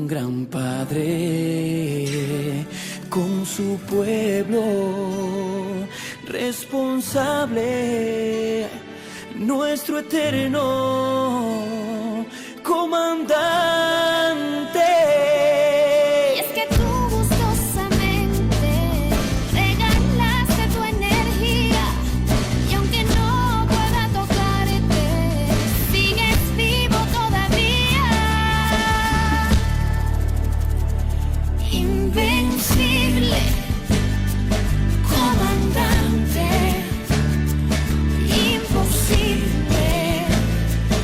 gran padre con su pueblo, responsable, nuestro eterno comandante. Y es que tú gustosamente regalaste tu energía, y aunque no pueda tocarte, sigues vivo todavía. Invencible, comandante, imposible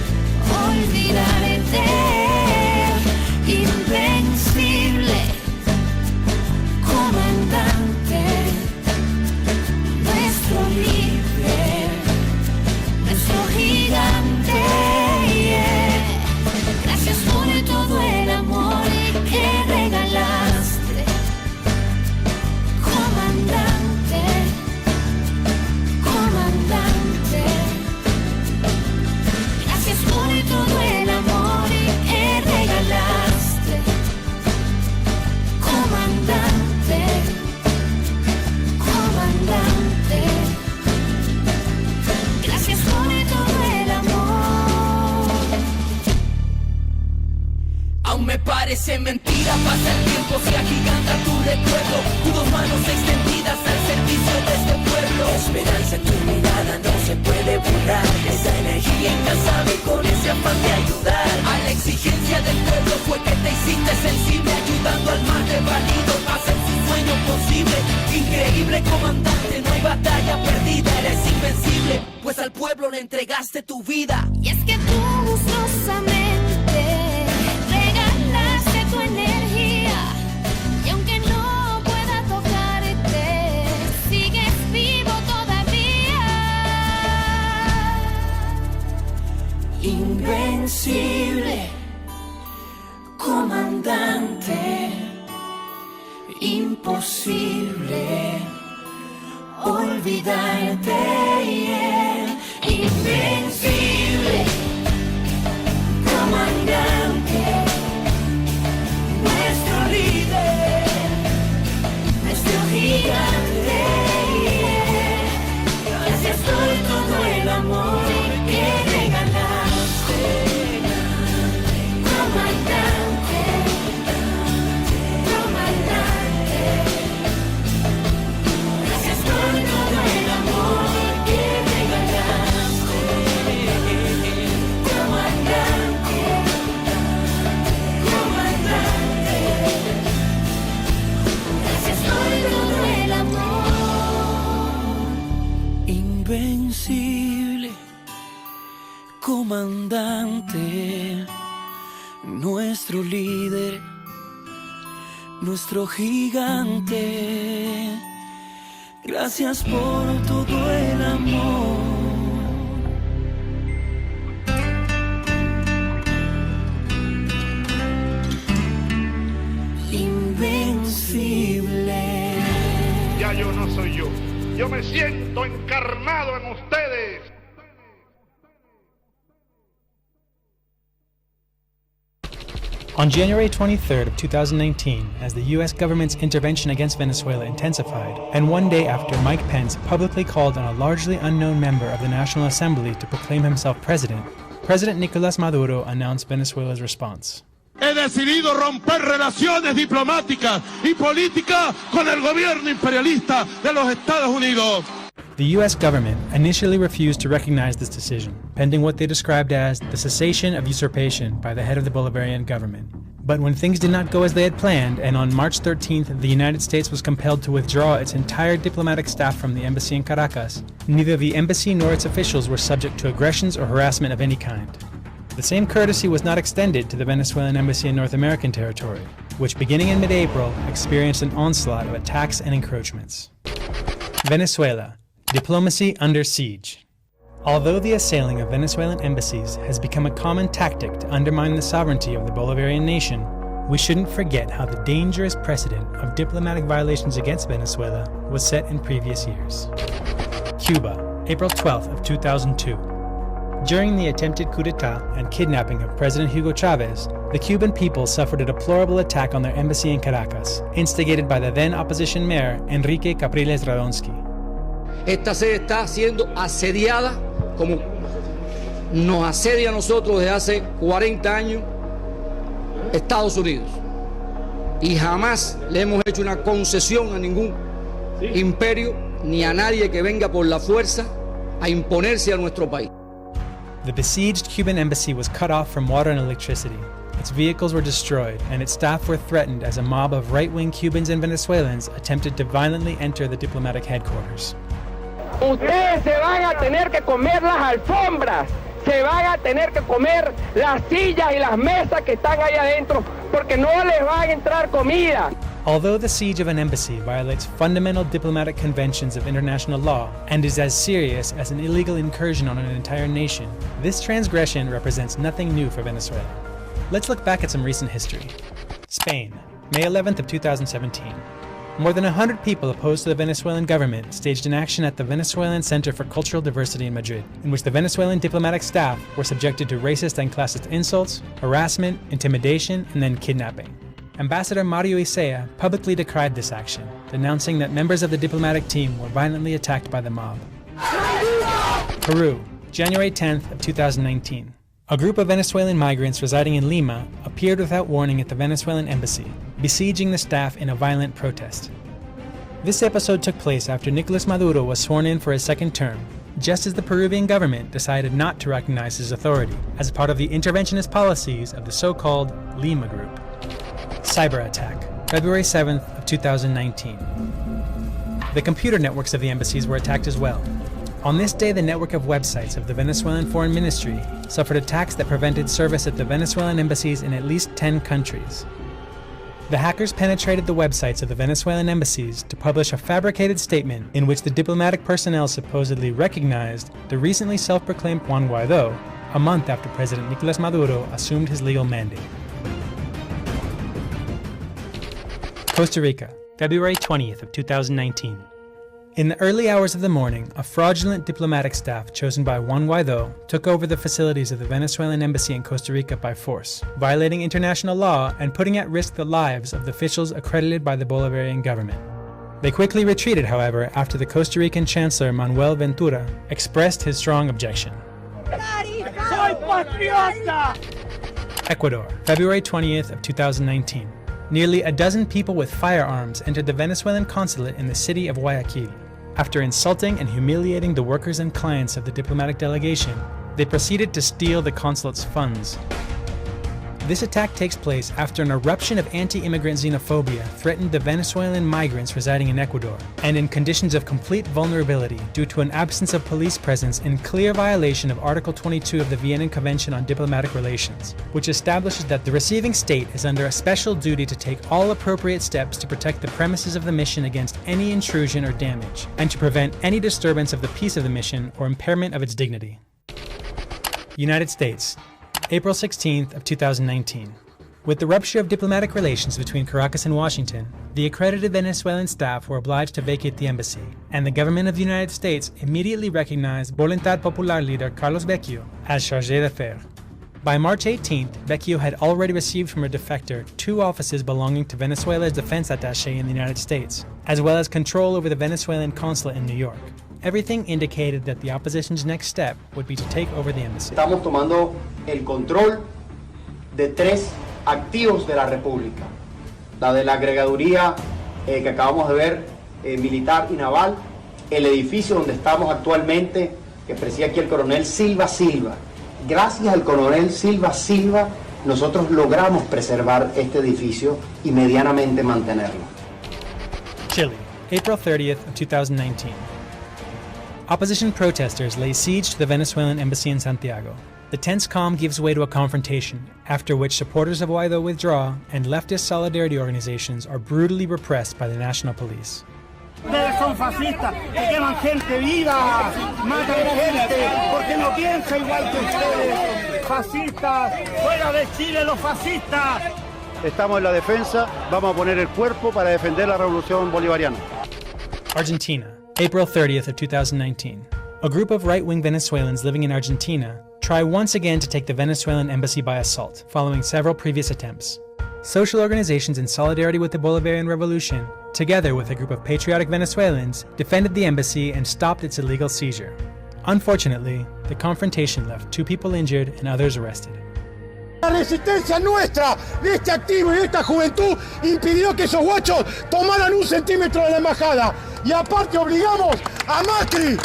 olvidarte. Invencible, comandante, nuestro líder, nuestro gigante. Yeah. Gracias por todo el amor que regalaste, comandante, comandante. Gracias por todo el amor que regalaste, comandante, comandante. Gracias por todo el amor. Aún me parece mentira, pasa el tiempo, se agiganta tu recuerdo, tus dos manos extendidas al servicio de este pueblo. Esperanza en tu mirada no se puede borrar, esa energía incansable con ese afán de ayudar. A la exigencia del pueblo fue que te hiciste sensible, ayudando al más desvalido a hacer su sueño posible. Increíble comandante, no hay batalla perdida, eres invencible, pues al pueblo le entregaste tu vida. Y es que tú gustosamente regalaste tu energía, y aunque no pueda tocarte, sigues vivo todavía. Invencible, comandante, imposible olvidarte. Yeah. Invencible, comandante, nuestro líder, nuestro gigante. Yeah. Gracias por todo el amor que regalaste, comandante, comandante. Gracias por todo el amor que regalaste, comandante, comandante. Gracias por todo el amor. Invencible, comandante, nuestro líder, nuestro gigante. Gracias por todo el amor. Invencible. Ya yo no soy yo. Yo me siento encarnado en ustedes. On January 23rd of 2019, as the U.S. government's intervention against Venezuela intensified, and one day after Mike Pence publicly called on a largely unknown member of the National Assembly to proclaim himself president, President Nicolás Maduro announced Venezuela's response. He decidido romper relaciones diplomáticas y políticas con el gobierno imperialista de los Estados Unidos. The U.S. government initially refused to recognize this decision, pending what they described as the cessation of usurpation by the head of the Bolivarian government. But when things did not go as they had planned, and on March 13th the United States was compelled to withdraw its entire diplomatic staff from the embassy in Caracas, neither the embassy nor its officials were subject to aggressions or harassment of any kind. The same courtesy was not extended to the Venezuelan embassy in North American territory, which beginning in mid-April experienced an onslaught of attacks and encroachments. Venezuela. Diplomacy under siege. Although the assailing of Venezuelan embassies has become a common tactic to undermine the sovereignty of the Bolivarian nation, we shouldn't forget how the dangerous precedent of diplomatic violations against Venezuela was set in previous years. Cuba, April 12th of 2002. During the attempted coup d'etat and kidnapping of President Hugo Chavez, the Cuban people suffered a deplorable attack on their embassy in Caracas, instigated by the then opposition mayor Enrique Capriles Radonsky. Esta sede está siendo asediada como nos asedia a nosotros desde hace 40 años Estados Unidos. Y jamás le hemos hecho una concesión a ningún imperio ni a nadie que venga por la fuerza a imponerse a nuestro país. The besieged Cuban embassy was cut off from water and electricity. Its vehicles were destroyed, and its staff were threatened as a mob of right-wing Cubans and Venezuelans attempted to violently enter the diplomatic headquarters. Ustedes se van a tener que comer las alfombras, se van a tener que comer las sillas y las mesas que están ahí adentro, porque no les va a entrar comida. Although the siege of an embassy violates fundamental diplomatic conventions of international law and is as serious as an illegal incursion on an entire nation, this transgression represents nothing new for Venezuela. Let's look back at some recent history. Spain, May 11th of 2017. More than 100 people opposed to the Venezuelan government staged an action at the Venezuelan Center for Cultural Diversity in Madrid, in which the Venezuelan diplomatic staff were subjected to racist and classist insults, harassment, intimidation, and then kidnapping. Ambassador Mario Isea publicly decried this action, denouncing that members of the diplomatic team were violently attacked by the mob. Peru, January 10th of 2019. A group of Venezuelan migrants residing in Lima appeared without warning at the Venezuelan embassy, besieging the staff in a violent protest. This episode took place after Nicolas Maduro was sworn in for his second term, just as the Peruvian government decided not to recognize his authority as part of the interventionist policies of the so-called Lima Group. Cyber attack, February 7th of 2019. The computer networks of the embassies were attacked as well. On this day, the network of websites of the Venezuelan Foreign Ministry suffered attacks that prevented service at the Venezuelan embassies in at least 10 countries. The hackers penetrated the websites of the Venezuelan embassies to publish a fabricated statement in which the diplomatic personnel supposedly recognized the recently self-proclaimed Juan Guaidó, a month after President Nicolas Maduro assumed his legal mandate. Costa Rica, February 20th of 2019. In the early hours of the morning, a fraudulent diplomatic staff chosen by Juan Guaidó took over the facilities of the Venezuelan embassy in Costa Rica by force, violating international law and putting at risk the lives of the officials accredited by the Bolivarian government. They quickly retreated, however, after the Costa Rican Chancellor Manuel Ventura expressed his strong objection. Ecuador, February 20th of 2019. Nearly a dozen people with firearms entered the Venezuelan consulate in the city of Guayaquil. After insulting and humiliating the workers and clients of the diplomatic delegation, they proceeded to steal the consulate's funds. This attack takes place after an eruption of anti-immigrant xenophobia threatened the Venezuelan migrants residing in Ecuador, and in conditions of complete vulnerability due to an absence of police presence in clear violation of Article 22 of the Vienna Convention on Diplomatic Relations, which establishes that the receiving state is under a special duty to take all appropriate steps to protect the premises of the mission against any intrusion or damage, and to prevent any disturbance of the peace of the mission or impairment of its dignity. United States, April 16th of 2019. With the rupture of diplomatic relations between Caracas and Washington, the accredited Venezuelan staff were obliged to vacate the embassy, and the government of the United States immediately recognized Voluntad Popular leader Carlos Vecchio as chargé d'affaires. By March 18th, Vecchio had already received from a defector 2 offices belonging to Venezuela's defense attaché in the United States, as well as control over the Venezuelan consulate in New York. Everything indicated that the opposition's next step would be to take over the embassy. Estamos tomando el control de 3 activos de la República. La de la agregaduría que acabamos de ver, militar y naval, el edificio donde estamos actualmente, que preside aquí el coronel Silva Silva. Gracias al coronel Silva Silva, nosotros logramos preservar este edificio y medianamente mantenerlo. Chile, April 30th of 2019. Opposition protesters lay siege to the Venezuelan embassy in Santiago. The tense calm gives way to a confrontation, after which supporters of Guaidó withdraw and leftist solidarity organizations are brutally repressed by the national police. Ustedes son fascistas, que queman gente viva, matan gente, porque no piensa igual que ustedes. Fascistas, fuera de Chile los fascistas. Estamos en la defensa, vamos a poner el cuerpo para defender la revolución bolivariana. Argentina, April 30th of 2019. A group of right-wing Venezuelans living in Argentina try once again to take the Venezuelan embassy by assault, following several previous attempts. Social organizations in solidarity with the Bolivarian Revolution, together with a group of patriotic Venezuelans, defended the embassy and stopped its illegal seizure. Unfortunately, the confrontation left 2 people injured and others arrested. La resistencia nuestra, de este activo y de esta juventud, impidió que esos guachos tomaran 1 centímetro de la embajada. Y aparte obligamos a Macri,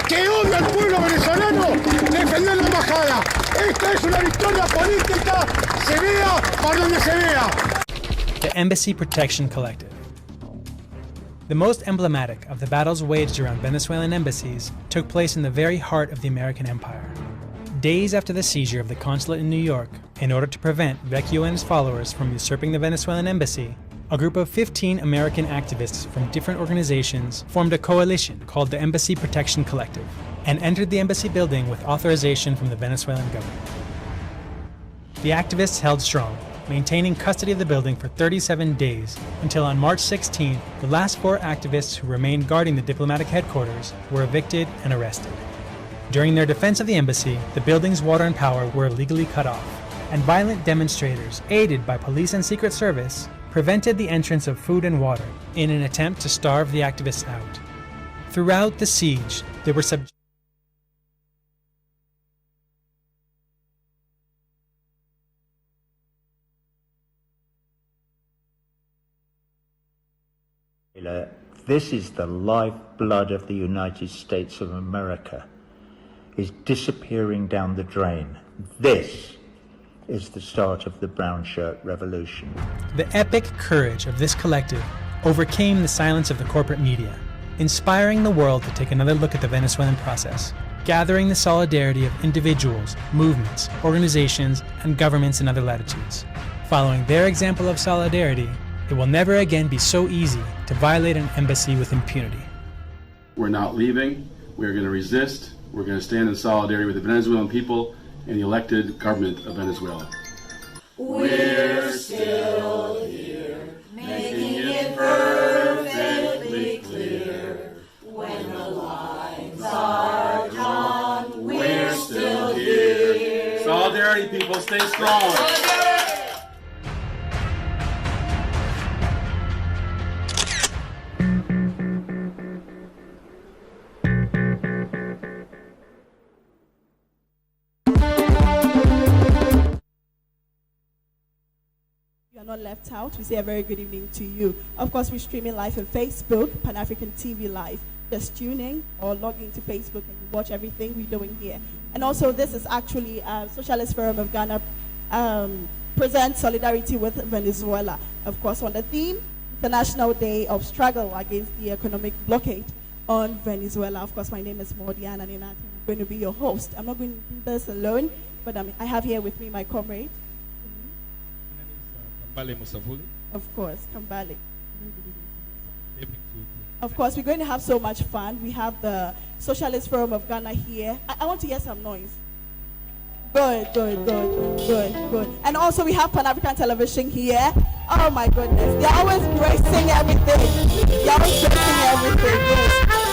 que odia al pueblo venezolano, a defender la embajada. Esta es una victoria política, se vea por donde se vea. The Embassy Protection Collective. The most emblematic of the battles waged around Venezuelan embassies took place in the very heart of the American Empire. Days after the seizure of the consulate in New York, in order to prevent Vecchio and his followers from usurping the Venezuelan embassy, a group of 15 American activists from different organizations formed a coalition called the Embassy Protection Collective and entered the embassy building with authorization from the Venezuelan government. The activists held strong, maintaining custody of the building for 37 days until on March 16th, the last 4 activists who remained guarding the diplomatic headquarters were evicted and arrested. During their defense of the embassy, the building's water and power were illegally cut off, and violent demonstrators, aided by police and Secret Service, prevented the entrance of food and water in an attempt to starve the activists out. Throughout the siege, they were subject This is the lifeblood of the United States of America, is disappearing down the drain. This is the start of the brown shirt revolution. The epic courage of this collective overcame the silence of the corporate media, inspiring the world to take another look at the Venezuelan process, gathering the solidarity of individuals, movements, organizations, and governments in other latitudes. Following their example of solidarity, it will never again be so easy to violate an embassy with impunity. We're not leaving. We're going to resist. We're going to stand in solidarity with the Venezuelan people and the elected government of Venezuela. We're still here, making it perfectly clear. When the lines are drawn, we're still here. Solidarity, people, stay strong. Not left out. We say a very good evening to you. Of course, we're streaming live on Facebook, Pan-African TV Live. Just tune in or log into Facebook and you watch everything we're doing here. And also, this is actually Socialist Forum of Ghana presents solidarity with Venezuela. Of course, on the theme, International Day of Struggle Against the Economic Blockade on Venezuela. Of course, my name is Mordiana Ninati. I'm going to be your host. I'm not going to do this alone, but I have here with me my comrade. Of course, Kambale. Of course, we're going to have so much fun. We have the Socialist Forum of Ghana here. I want to hear some noise. Good. And also we have Pan-African Television here. Oh my goodness, they're always gracing everything. Good.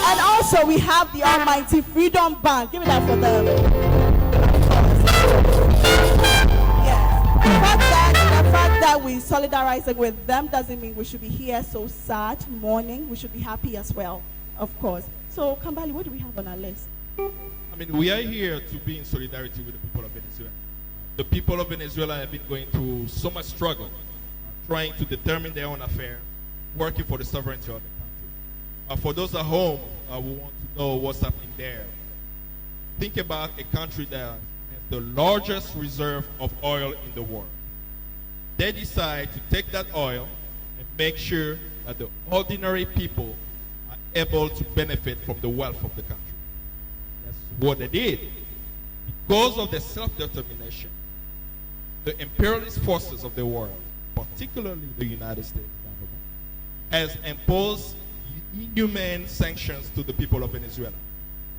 And also we have the Almighty Freedom Band. Give it up for them. The fact that we're solidarizing with them doesn't mean we should be here so sad, mourning. We should be happy as well, of course. So, Kambali, what do we have on our list? I mean, we are here to be in solidarity with the people of Venezuela. The people of Venezuela have been going through so much struggle, trying to determine their own affairs, working for the sovereignty of the country. For those at home who want to know what's happening there, think about a country that has the largest reserve of oil in the world. They decide to take that oil and make sure that the ordinary people are able to benefit from the wealth of the country. That's what they did. Because of their self-determination, the imperialist forces of the world, particularly the United States government, has imposed inhumane sanctions to the people of Venezuela,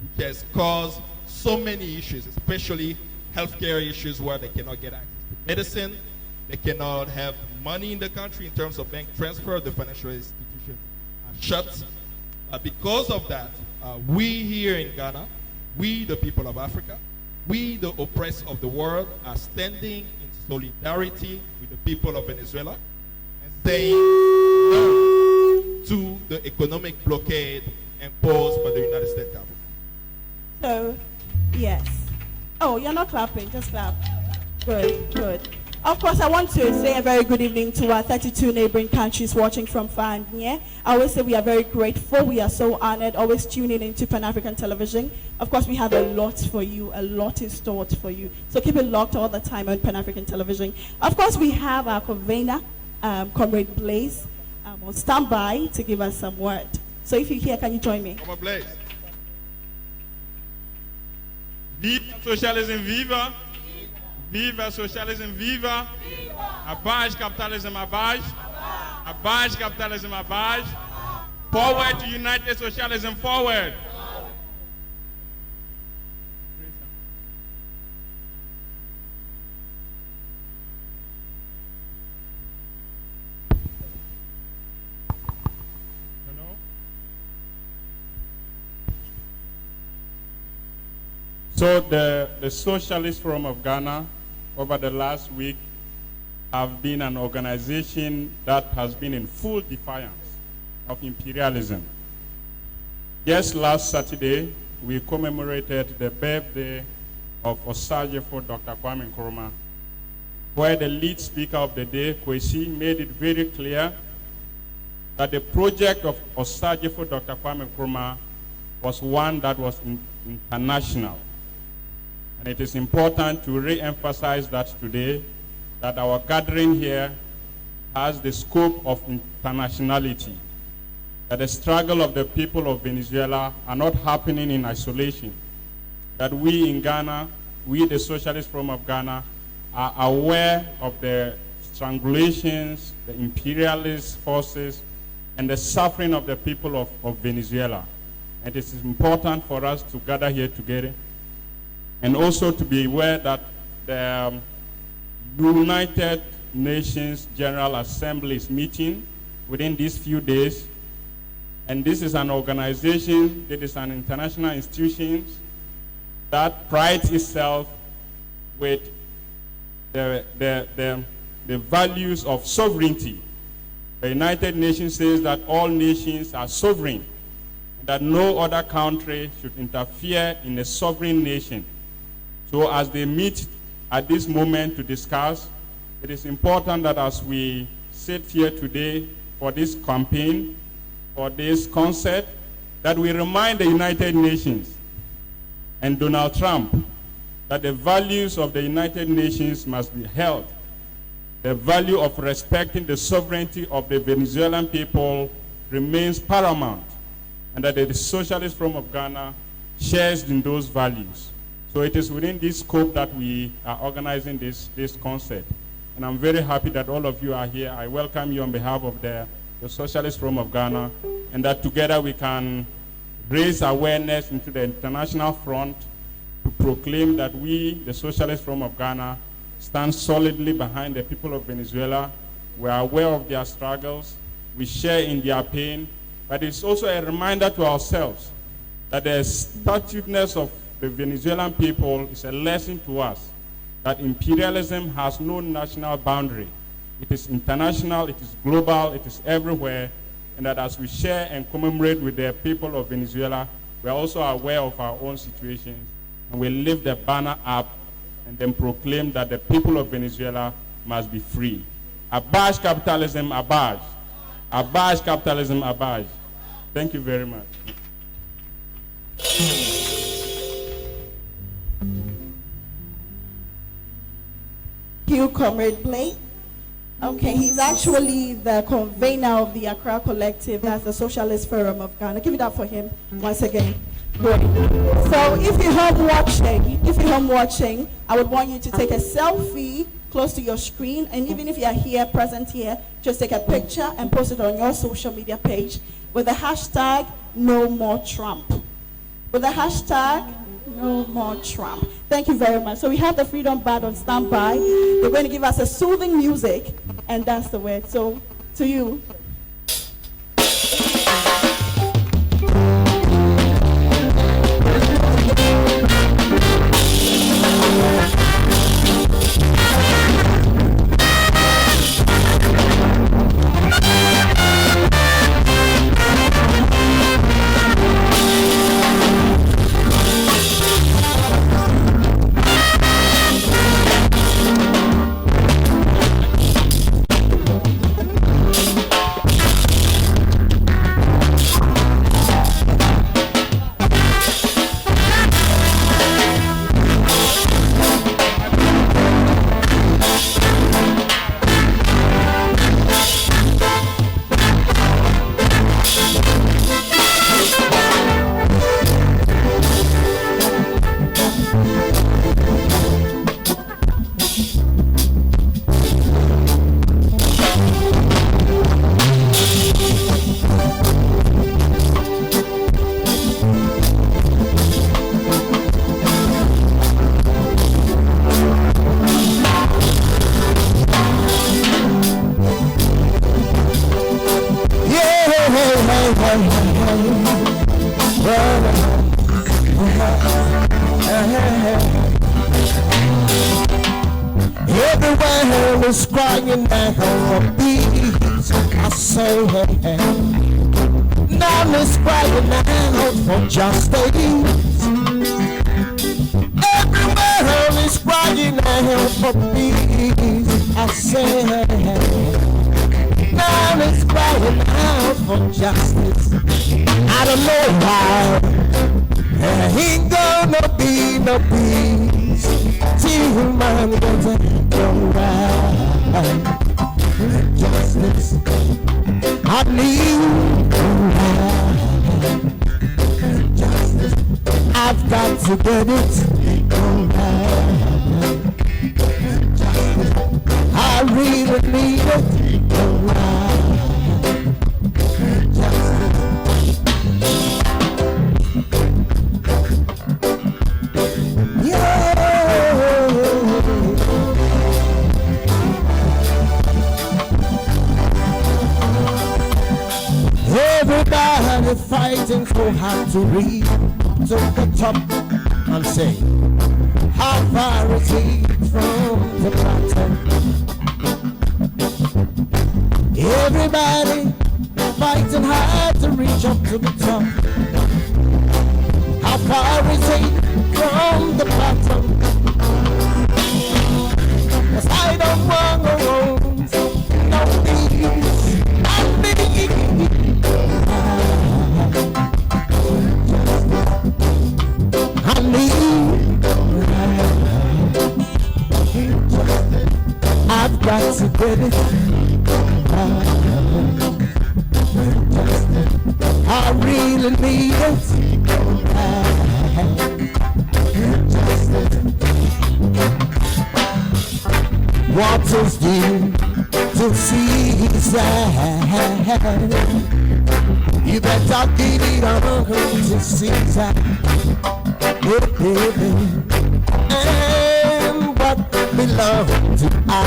which has caused so many issues, especially healthcare issues where they cannot get access to medicine. They cannot have money in the country in terms of bank transfer. The financial institutions are shut. Because of that, we here in Ghana, we the people of Africa, We, the oppressed of the world, are standing in solidarity with the people of Venezuela and saying no to the economic blockade imposed by the United States government. So, yes. Oh, you're not clapping, just clap. Good, good. Of course, I want to say a very good evening to our 32 neighboring countries watching from far and near. I always say we are very grateful. We are so honored, always tuning into Pan-African television. Of course, we have a lot for you, a lot in store for you. So keep it locked all the time on Pan-African television. Of course, we have our convener, Comrade Blaze, on standby to give us some word. So if you're here, can you join me? Come on, Blaze. Viva socialism, viva! Viva socialism, viva! Abaixe capitalism, abaixe! Abaixe capitalism, abaixe! Forward to united socialism, forward! So the Socialist Forum of Ghana over the last week have been an organization that has been in full defiance of imperialism. Just last Saturday, we commemorated the birthday of Osagyefo Dr. Kwame Nkrumah, where the lead speaker of the day, Kwesi, made it very clear that the project of Osagyefo Dr. Kwame Nkrumah was one that was international. And it is important to re-emphasize that today, that our gathering here has the scope of internationality, that the struggle of the people of Venezuela are not happening in isolation, that we in Ghana, we the Socialist Forum of Ghana, are aware of the strangulations, the imperialist forces, and the suffering of the people of Venezuela. And it is important for us to gather here together and also to be aware that the United Nations General Assembly is meeting within these few days. And this is an organization that is an international institution that prides itself with the values of sovereignty. The United Nations says that all nations are sovereign, and that no other country should interfere in a sovereign nation. So as they meet at this moment to discuss, it is important that as we sit here today for this campaign, for this concert, that we remind the United Nations and Donald Trump that the values of the United Nations must be held. The value of respecting the sovereignty of the Venezuelan people remains paramount, and that the Socialist Forum of Ghana shares in those values. So it is within this scope that we are organizing this concert. And I'm very happy that all of you are here. I welcome you on behalf of the Socialist Forum of Ghana, and that together we can raise awareness into the international front to proclaim that we, the Socialist Forum of Ghana, stand solidly behind the people of Venezuela. We are aware of their struggles. We share in their pain. But it's also a reminder to ourselves that the statuteness of the Venezuelan people is a lesson to us that imperialism has no national boundary. It is international, it is global, it is everywhere, and that as we share and commemorate with the people of Venezuela, we are also aware of our own situations, and we lift the banner up and then proclaim that the people of Venezuela must be free. Abolish capitalism, abolish. Abolish capitalism, abolish. Thank you very much. You, Comrade Blake. Okay, he's actually the convener of the Accra Collective, that's the Socialist Forum of Ghana. Give it up for him once again. Great. So if you're home watching, I would want you to take a selfie close to your screen, and even if you are here, present here, just take a picture and post it on your social media page with the hashtag #NoMoreTrump. With the hashtag #NoMoreTrump. Thank you very much. So we have the Freedom Band on standby. They're going to give us a soothing music, and that's the word. So to you. world is crying out for peace. I say, none is crying out for justice. Every world is crying out for peace. I say, none is crying out for justice. I don't know why there ain't gonna be no peace till man gets it right. Justice, I need right. Justice, I've got to get it right. Justice, I really need it right. Justice. Everybody fighting so hard to reach to the top and say, how far is he from the bottom? Everybody fighting hard to reach up to the top. How far is he from the bottom? 'Cause I don't want no peace. I need I've got to get it I really need it what is due to Caesar? You better give it on to Caesar. And what belongs to I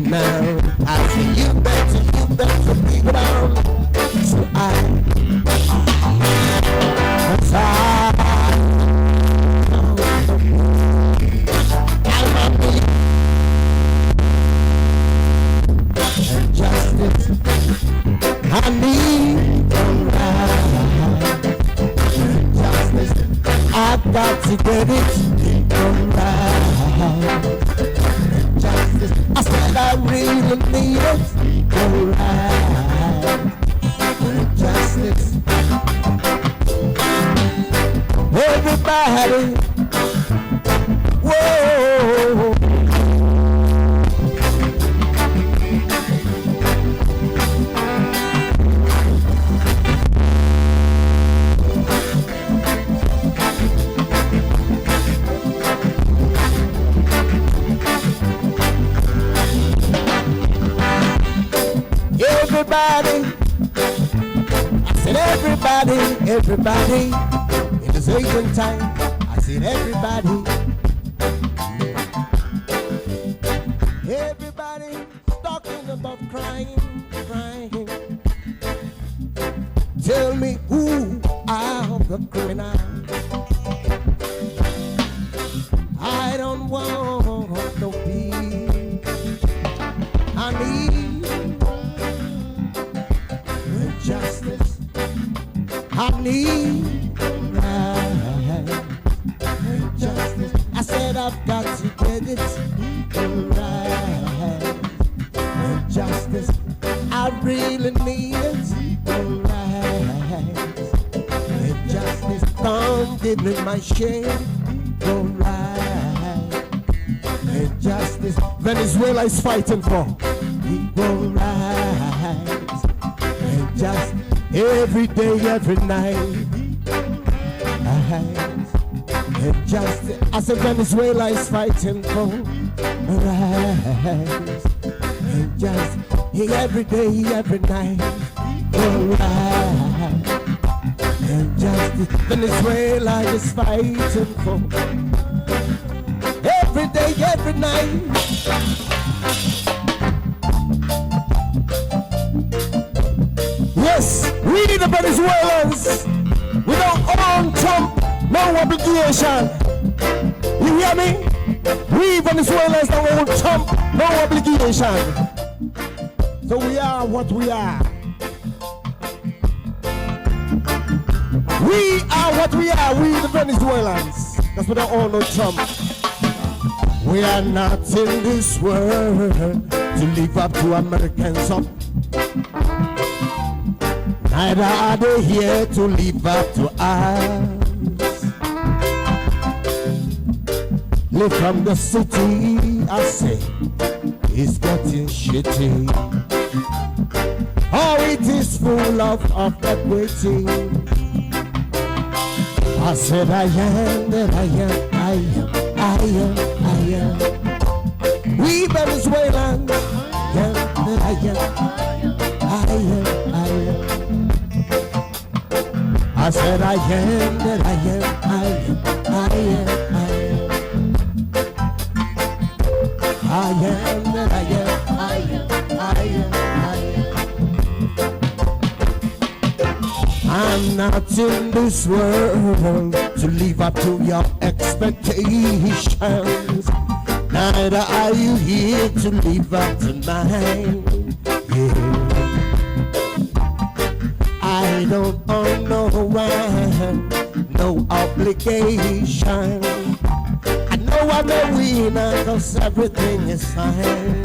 now? I say you better give it on to I. Justice, I need right. Justice, I've got to get it right. Justice, I said I really need it right. Justice, everybody, whoa. Everybody, I said everybody, it is agent time. I said everybody talking about crying. Tell me who are the criminals? I don't want no peace. I need justice. I need right. Justice. I said I've got to get it right. Justice. I really need it right. Justice. Don't give me my share. Right. Justice. Venezuela is fighting for equal rights. Just every day, every night. Just as Venezuela is fighting for rights. Just every day, every night. Right. Just Venezuela is fighting for every day, every night. Yes, we the Venezuelans, we don't own Trump, no obligation. You hear me? We Venezuelans don't hold Trump, no obligation. So we are what we are. We are what we are, we the Venezuelans. That's what I all know Trump. We are not in this world to live up to Americans up. Neither are they here to live up to us. Live from the city, I say, is getting shitty. Oh, it is full of equity. I said I am, that I am, I am, I am, I am. We Venezuelans, yeah, that I am, I am, I am. I said I am, that I am, I am, I am, I am. I am, that I am, I am, I am, I am. I'm not in this world to live up to your expectations. Neither are you here to live up to mine. Yeah. I don't owe no one, no obligation. I know I'm a winner 'cause everything is fine.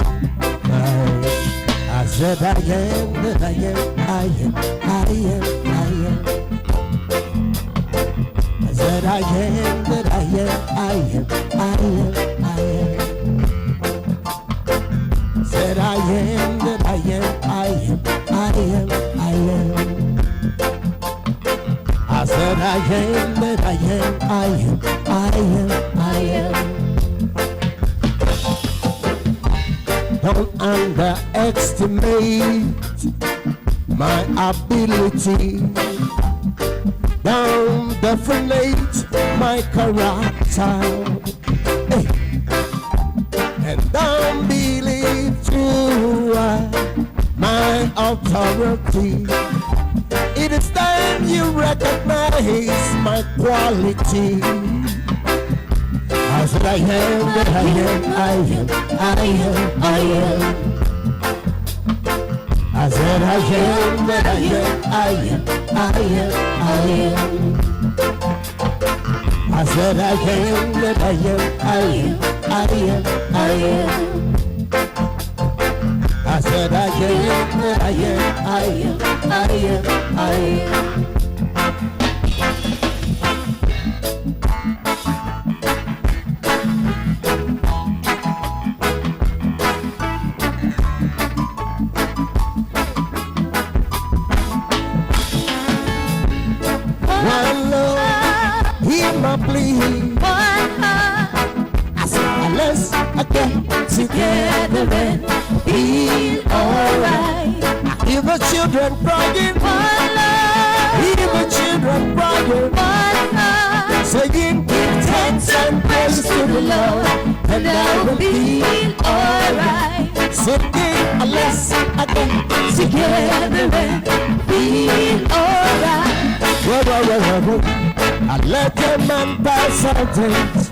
I said I am, that I am, I am, I am, I am. I said I am, that I am, I am, I am, I am. I said I am, that I am, I am, I am, I am. I said I am, that I am, I am, I am, I am. Don't underestimate my ability. Don't deflate my character. Hey. And don't believe too my authority. It is time you recognize my quality. I said I am, that I am, I am, I am, I am. I said I am, that I am, I am, I am, I am. I said I am, that I am, I am, I am, I am. I said I am, that I am, I am, I am, I am. My plea. I said, let's get together and be alright. Hear the children crying, hear the children crying, saying, give thanks and praise to the Lord, and I will be alright. Singing, let's get together and be alright. I let a man pass out it,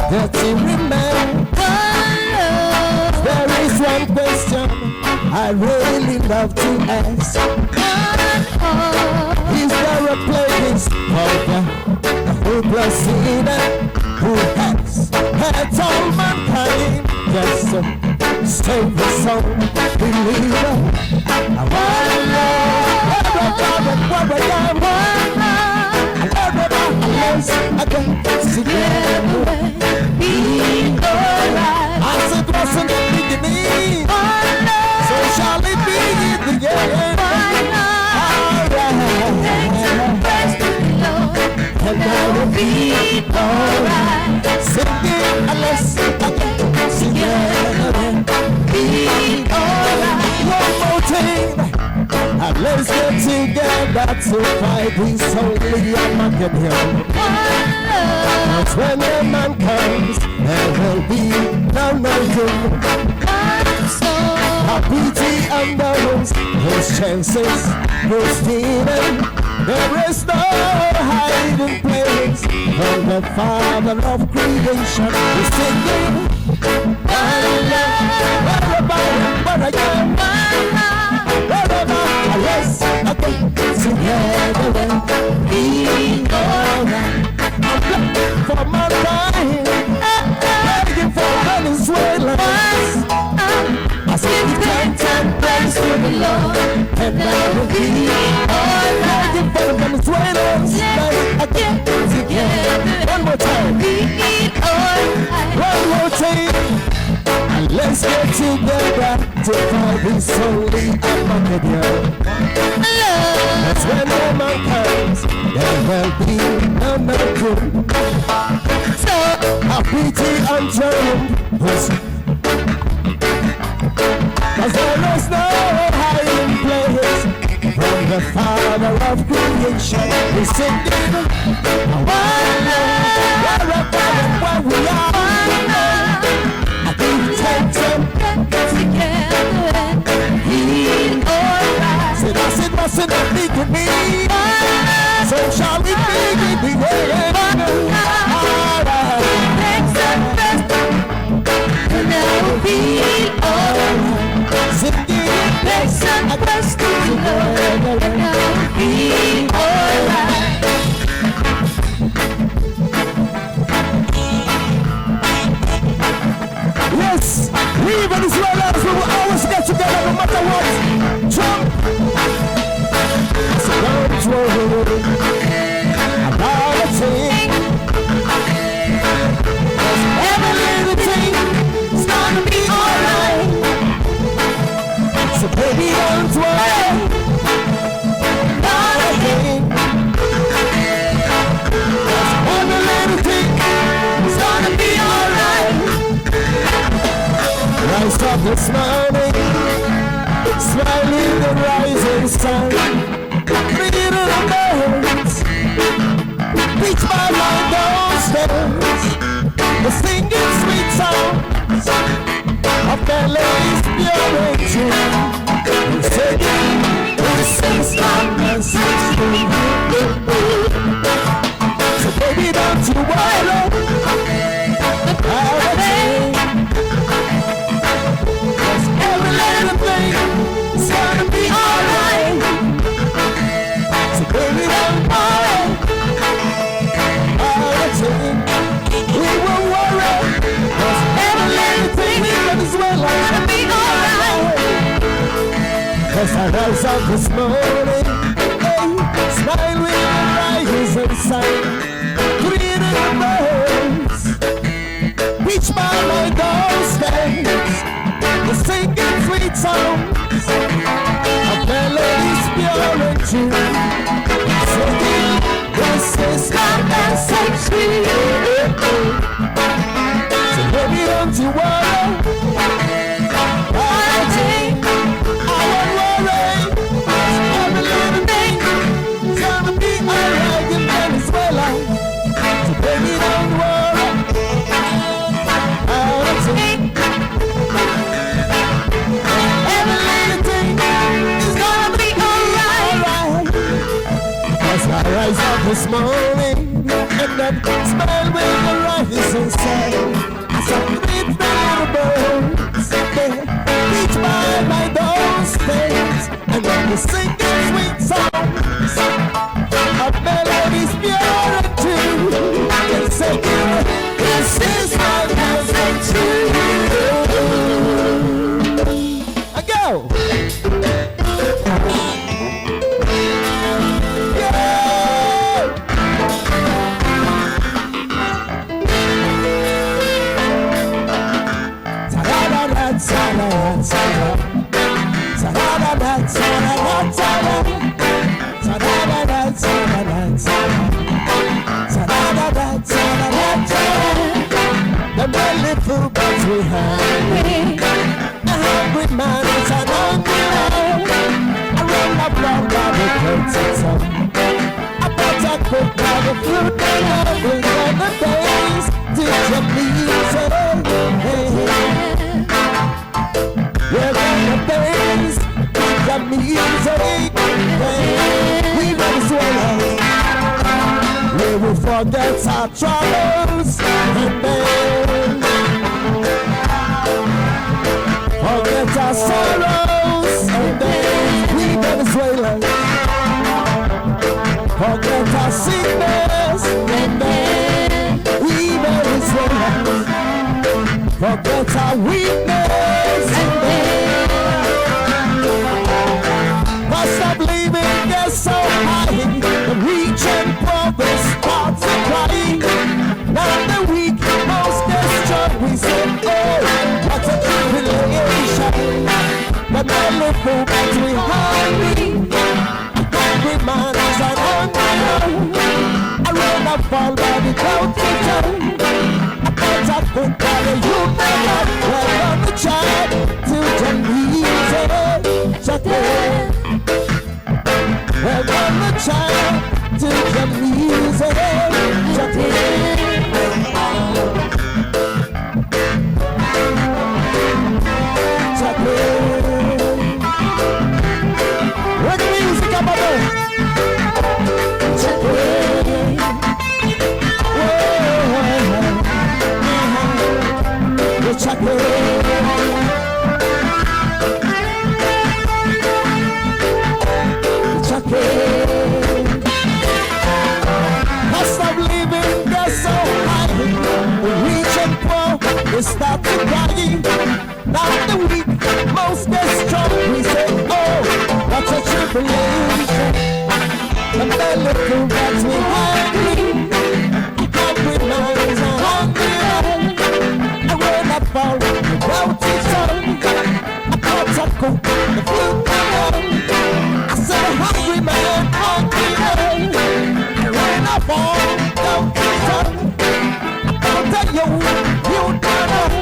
that he remember. There is one question I really love to ask. Is there a place for the hopeless sinner who has had all mankind just to save his soul? Believer, I want to know where I am. Let's get together, be alright. As it was in the beginning, so shall it be in the end. Alright, and I will be alright. Singing, let's get together, be alright. One more thing. Let's get together to fight this holy Armageddon. That's when the man comes, there will be no doom. Our beauty and those his chances will steal them. There is no hiding place from the Father of creation. We're singing, what I am, yes, again, together we alright. I'm looking for my life, begging for Venezuela. I say we can't praise to the Lord, and I will be alright. Begging for the Venezuelans, again, together. One more time. One more time. And let's get together to fight this holy Armageddon. That's when the man comes, there will be no miracle. So I pity and turn, cause there is no hiding place from the Father of creation. We're singing, where we are. It mustn't be to me. So shall we be alright. And I will be alright. Singing next and best to the Lord. And I will be alright. Yes, we Venezuelans will always get together no matter what. Trump. So don't worry about a thing. Every little thing is gonna be alright. So baby, don't worry about a thing. Every little thing is gonna be alright. Rise up this morning, smiling the rising sun. Reading the birds, reach by my doorsteps. We're singing sweet songs of melodies pure and true. We're singing, this is my message to you. So baby, don't you worry about a thing. 'Cause every little thing is gonna be alright. So baby, don't worry about a thing. We won't worry, 'cause every little thing in Venezuela is gonna be alright. 'Cause I rise up this morning, hey, smile with the rising sun, greeting the birds, reach by my doorsteps. We're singing sweet songs of melodies pure and true. Singing, this is my message to you. So baby, don't you worry about a thing. I won't worry. Every little thing is gonna be alright in Venezuela. So baby, don't worry about a thing. Every little thing is gonna be alright. As I rise up this morning and then smile with the rising sun, as I greet the little birds, they reach by my doorsteps, and then we sing sweet songs of melodies pure and true. And singing, this is my message to you. I go. The belly full but we hungry. A hungry man is an hungry man. I run up down by the coats and some. I bet I could buy the fruit and having all the days. Did you please we're gonna dance with the music. We Venezuela forget our troubles and pain. Forget our sorrows and pain. We Venezuelans. Forget our sickness and pain. We Venezuelans. Forget our weakness and pain. Must stop leaving there so high. The rich and poor start to cry. Now the weak most destroyed. We say, oh, what a tribulation. But my little but we hungry. Hungry man is an hungry. I run a fall by the cloud to turn. I bet I could buy a youth that welcome the child to the music. Chate. Welcome the child to the music. Where the music come on? Stop living there so high. The rich and poor, they start to crying. Now the weak, most get strong. We say, oh, what a tribulation. And the little rats we hungry. Hungry minds are hungry. And when I fall without its own, I got to cook the food alone. I said, a hungry man, hungry man. And when I fall, don't return. I'll tell you, you don't know.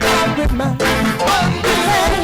Hungry man, hungry man.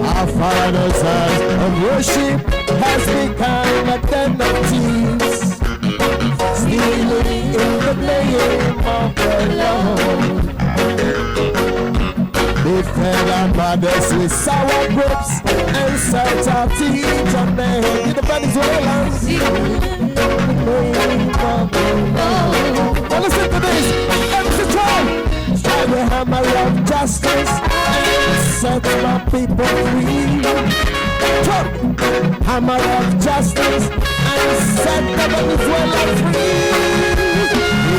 Our father's house of worship has become a den of thieves, stealing in the name of the Lord. They fed our mothers with sour grapes and set our teeth on their head. In the Venezuela, now listen to this. MC Try the hammer of justice and set my people free. Hammer of justice and set the Venezuela free.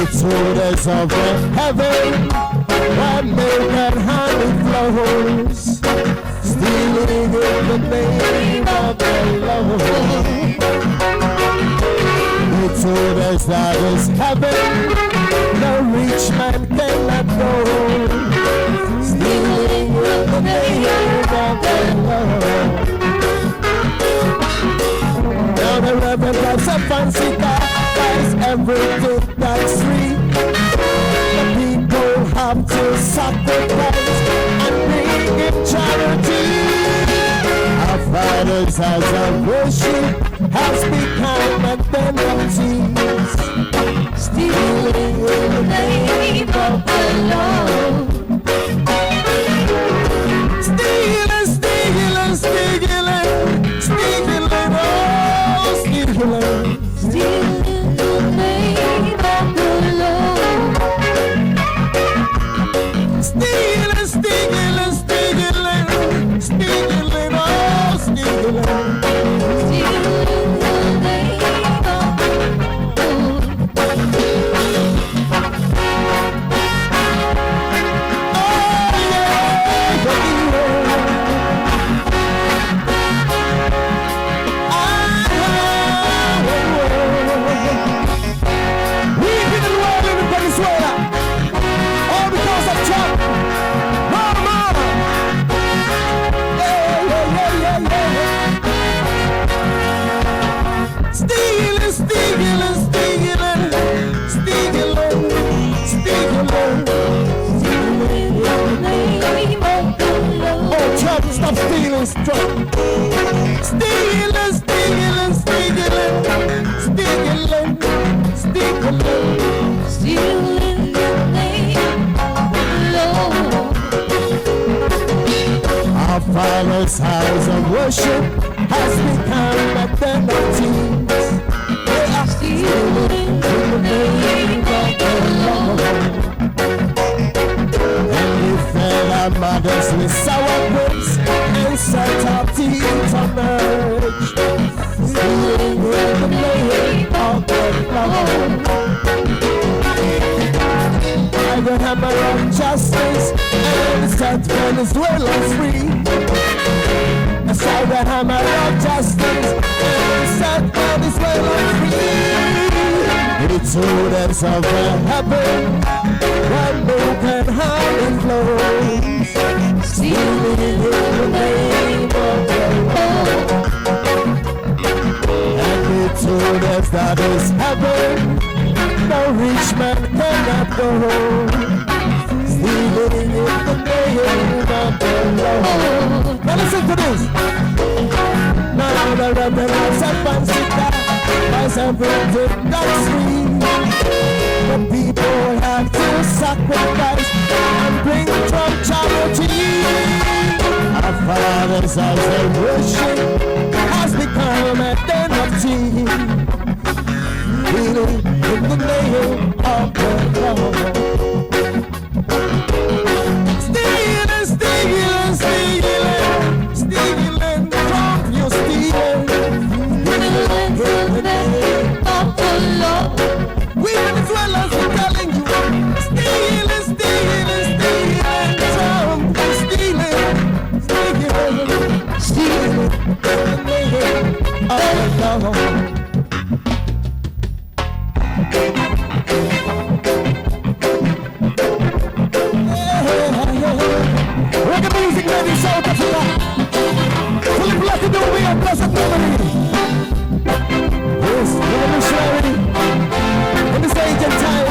It's orders of heaven where milk and honey flows, stealing in the name of the Lord. It's orders that is heaven, the rich man cannot go, stealing in the name of the Lord. Now the Reverend has a fancy car, buys everything that's free. The people have to sacrifice and bring in charity. Our father's house of worship has become a den of thieves, stealing in the name of the Lord. Stealing, stealing, stealing, stealing, oh, stealing, stealing in the name of the Lord. Stealing, stealing, stealing, stealing, oh, stealing. drum. Stealing, stealing, stealing, stealing, stealing, stealing the name of the Lord. Our Father's house of worship has become a den of thieves. They are stealing in the name of the Lord. And we fed our mothers with sour grapes and set our teeth on merge. Stealing in the name of the Lord. By the hammer of justice and set Venezuela free. I saw the hammer of justice and set Venezuela free. He told us of a heaven where milk and honey flows. Stealing in the name of the Lord. And he told us that is heaven, no rich man cannot go. Stealing in the name of the Lord. Now listen to this. Now the rebels have considered as everything that's free. The people have to sacrifice and bring from charity. Our Father's house of worship has become a den of thieves. Stealing in the name of the Lord. Stealing, stealing, stealing, stealing from your stealing. Stealing in the name of the Lord. We Venezuelans are telling you, stealing, stealing, stealing from your stealing. Stealing, stealing in the name of the Lord. Reggae music made in South Africa. Fully black and don't be a pleasant memory. Yes, revolutionary in this age and time.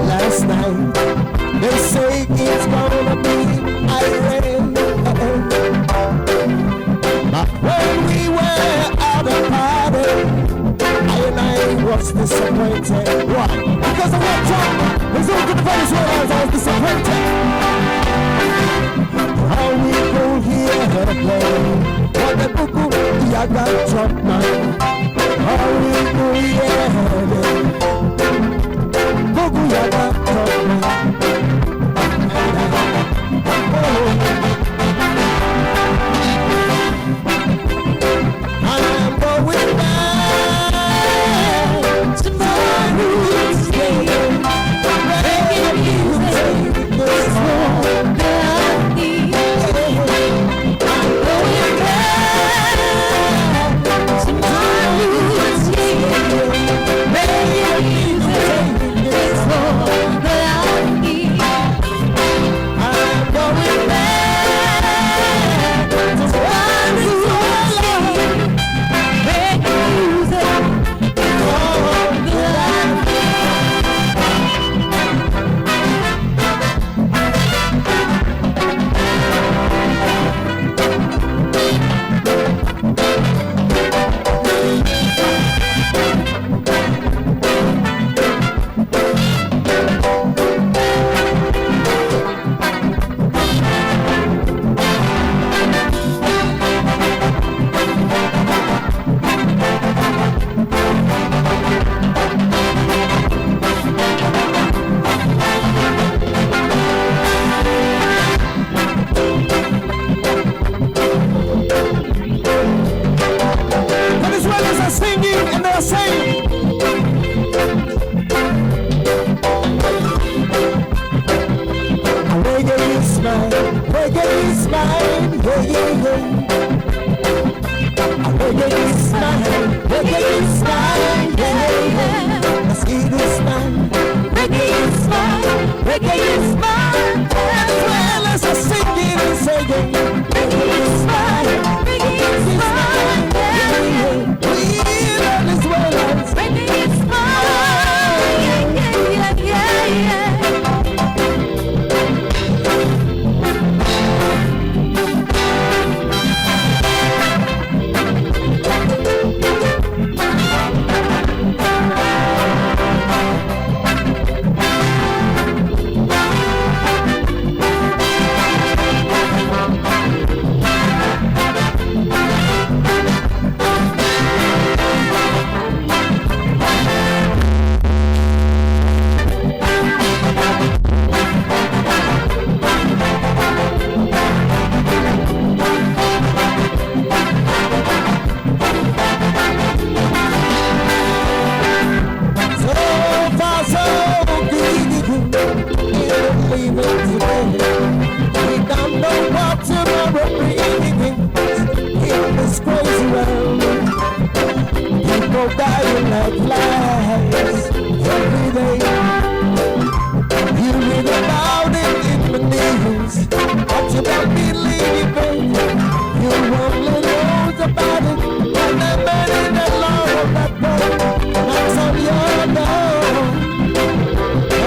Last night, they say it's gonna be Iran. But when we were at the party, I was disappointed. Why? Because of what time? There's all good Venezuela, I was disappointed. How we go here her play? What the buku, I got drunk man. How we go here? I'm going back to my roots, reggae music, this one that I need. I'm going back to my roots, reggae music, this one that I need. I'm going back to my roots, reggae music, this one that I need. Venezuelans are singing and they're saying, reggae is mine, yeah, yeah, yeah. Reggae is mine, yeah, yeah. Let's hear this now. Reggae is mine, reggae is mine. As well as I sing it and say it. Reggae is mine, reggae is mine, yeah, yeah. We love as well as reggae is mine, yeah, yeah, yeah, yeah. Dying like flies every day. You read about it in the news, but you don't believe it. You only knows about it when they made it along that road. That's all you know.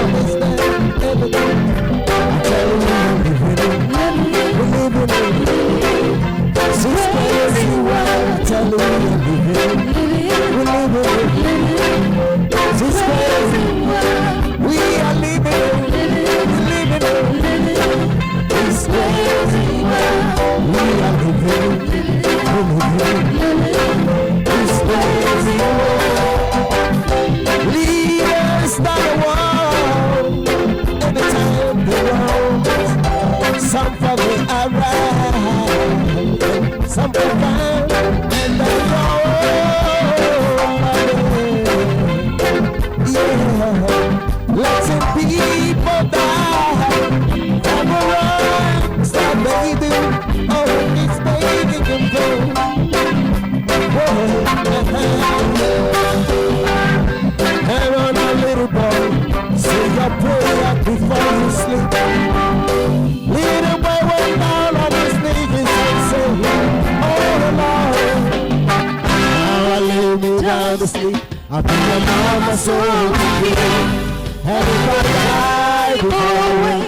Understand everything. I tell you, we're living it. This is crazy world. I tell you, we're living it. This crazy world, we are living it. This crazy world, we are living it. This crazy world, leaders start a war anytime they want. Some for the right, some for right, and they go. Letting people die for the rights that they do. Oh, it's making them go. Hang on a little boy, say your prayer before you sleep. Lead him way down on his knees and say, oh Lord, now I lay me down to sleep. I think I'm on my soul to be. Everybody die before away.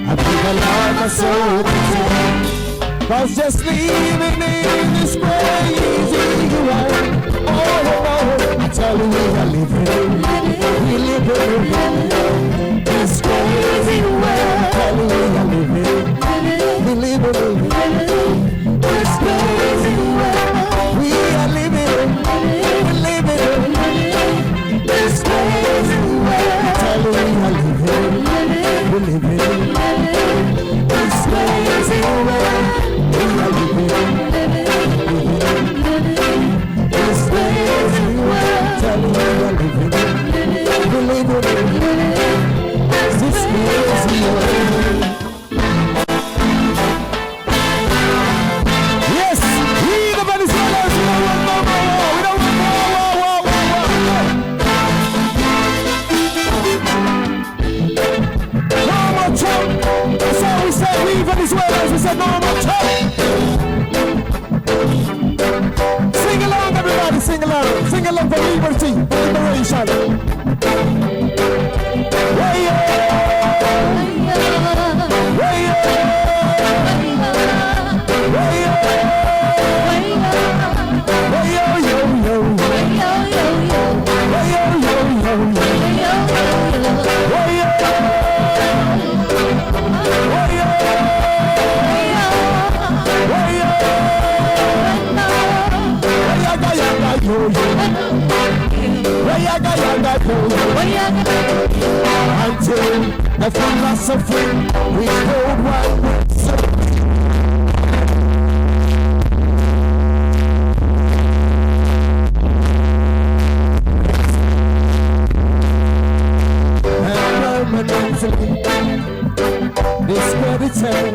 I think I love my soul to take. Cause just leaving me in this crazy world. Oh, I tell you we are living. We live in this crazy world. I tell you we are living. We live in this crazy world. We are living. We live in this crazy world. We are living this crazy world. We are living this crazy world. Tell me we are living this crazy world. Yes, we the Venezuelans, we don't want no more. We don't want Trump. That's all we said. We Venezuelans, we said no more Trump. Sing along, everybody, sing along. Sing along for liberty, for liberation. Way until the philosophy we hold one with and permanently discredited.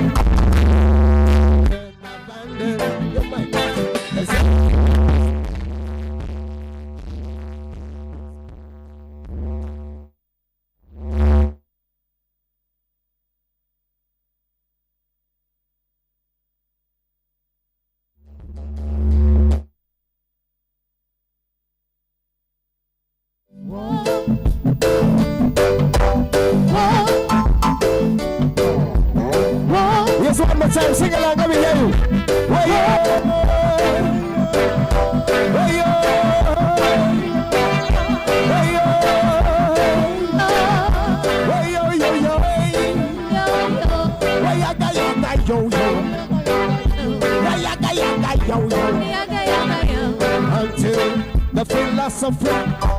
a philosophy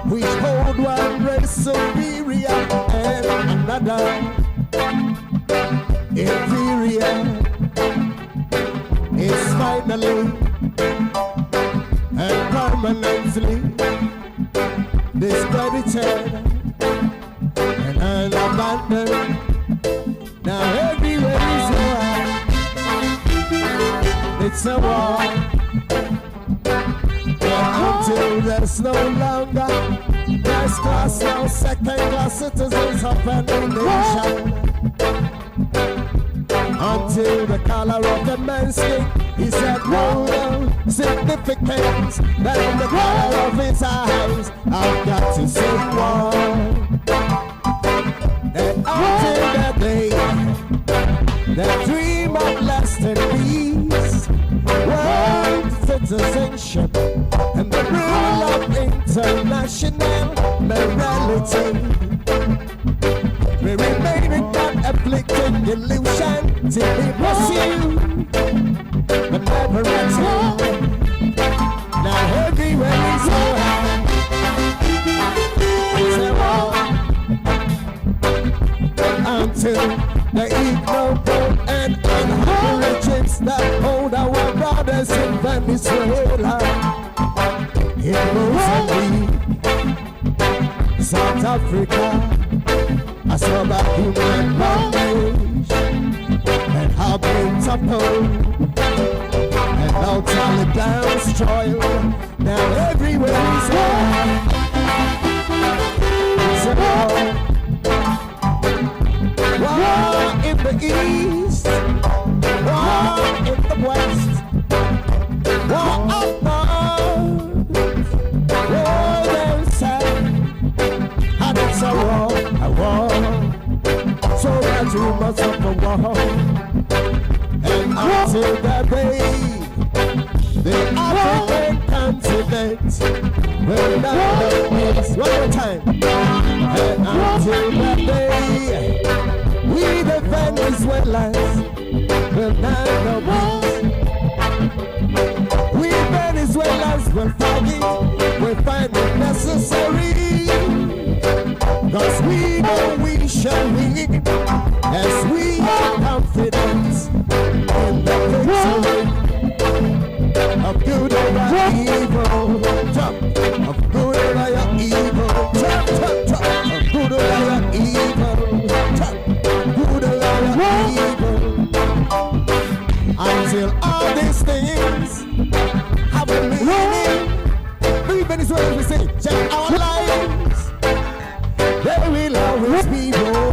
which hold one race superior and another inferior is finally and permanently discredited and abandoned. Now everywhere is war. It's a war. Until there's no longer first class or second class citizens of any nation. Until the color of the man's skin is of no significance than the color of his eyes. I've got to say one. That until that day, that dream of lasting peace, world citizenship, and the rule of international morality, we remain in that afflicting illusion till we pursue, but never attain. Now everywhere is so high. Until the ignoble and unhappy regimes that hold our brothers in Venezuela, in Mozambique, South Africa, I saw about human bondage and how been toppled and now Taliban's trial. Now everywhere is war. It's a war. War in the east, war in the west, war up north, war down south, and it's a war, so much rumors of a war, and until that day, the African continent will not know peace. One more time, and until that day, we the Venezuelans will not know peace. We Venezuelans will fight it, we'll find it necessary, cause we know we shall win, as we have confidence in the victory of good over evil. Jump, of good over evil. Jump, jump, jump, of good over evil. Jump. Until all these things have a meaning, we Venezuelans will say, check our lives. There will always be war.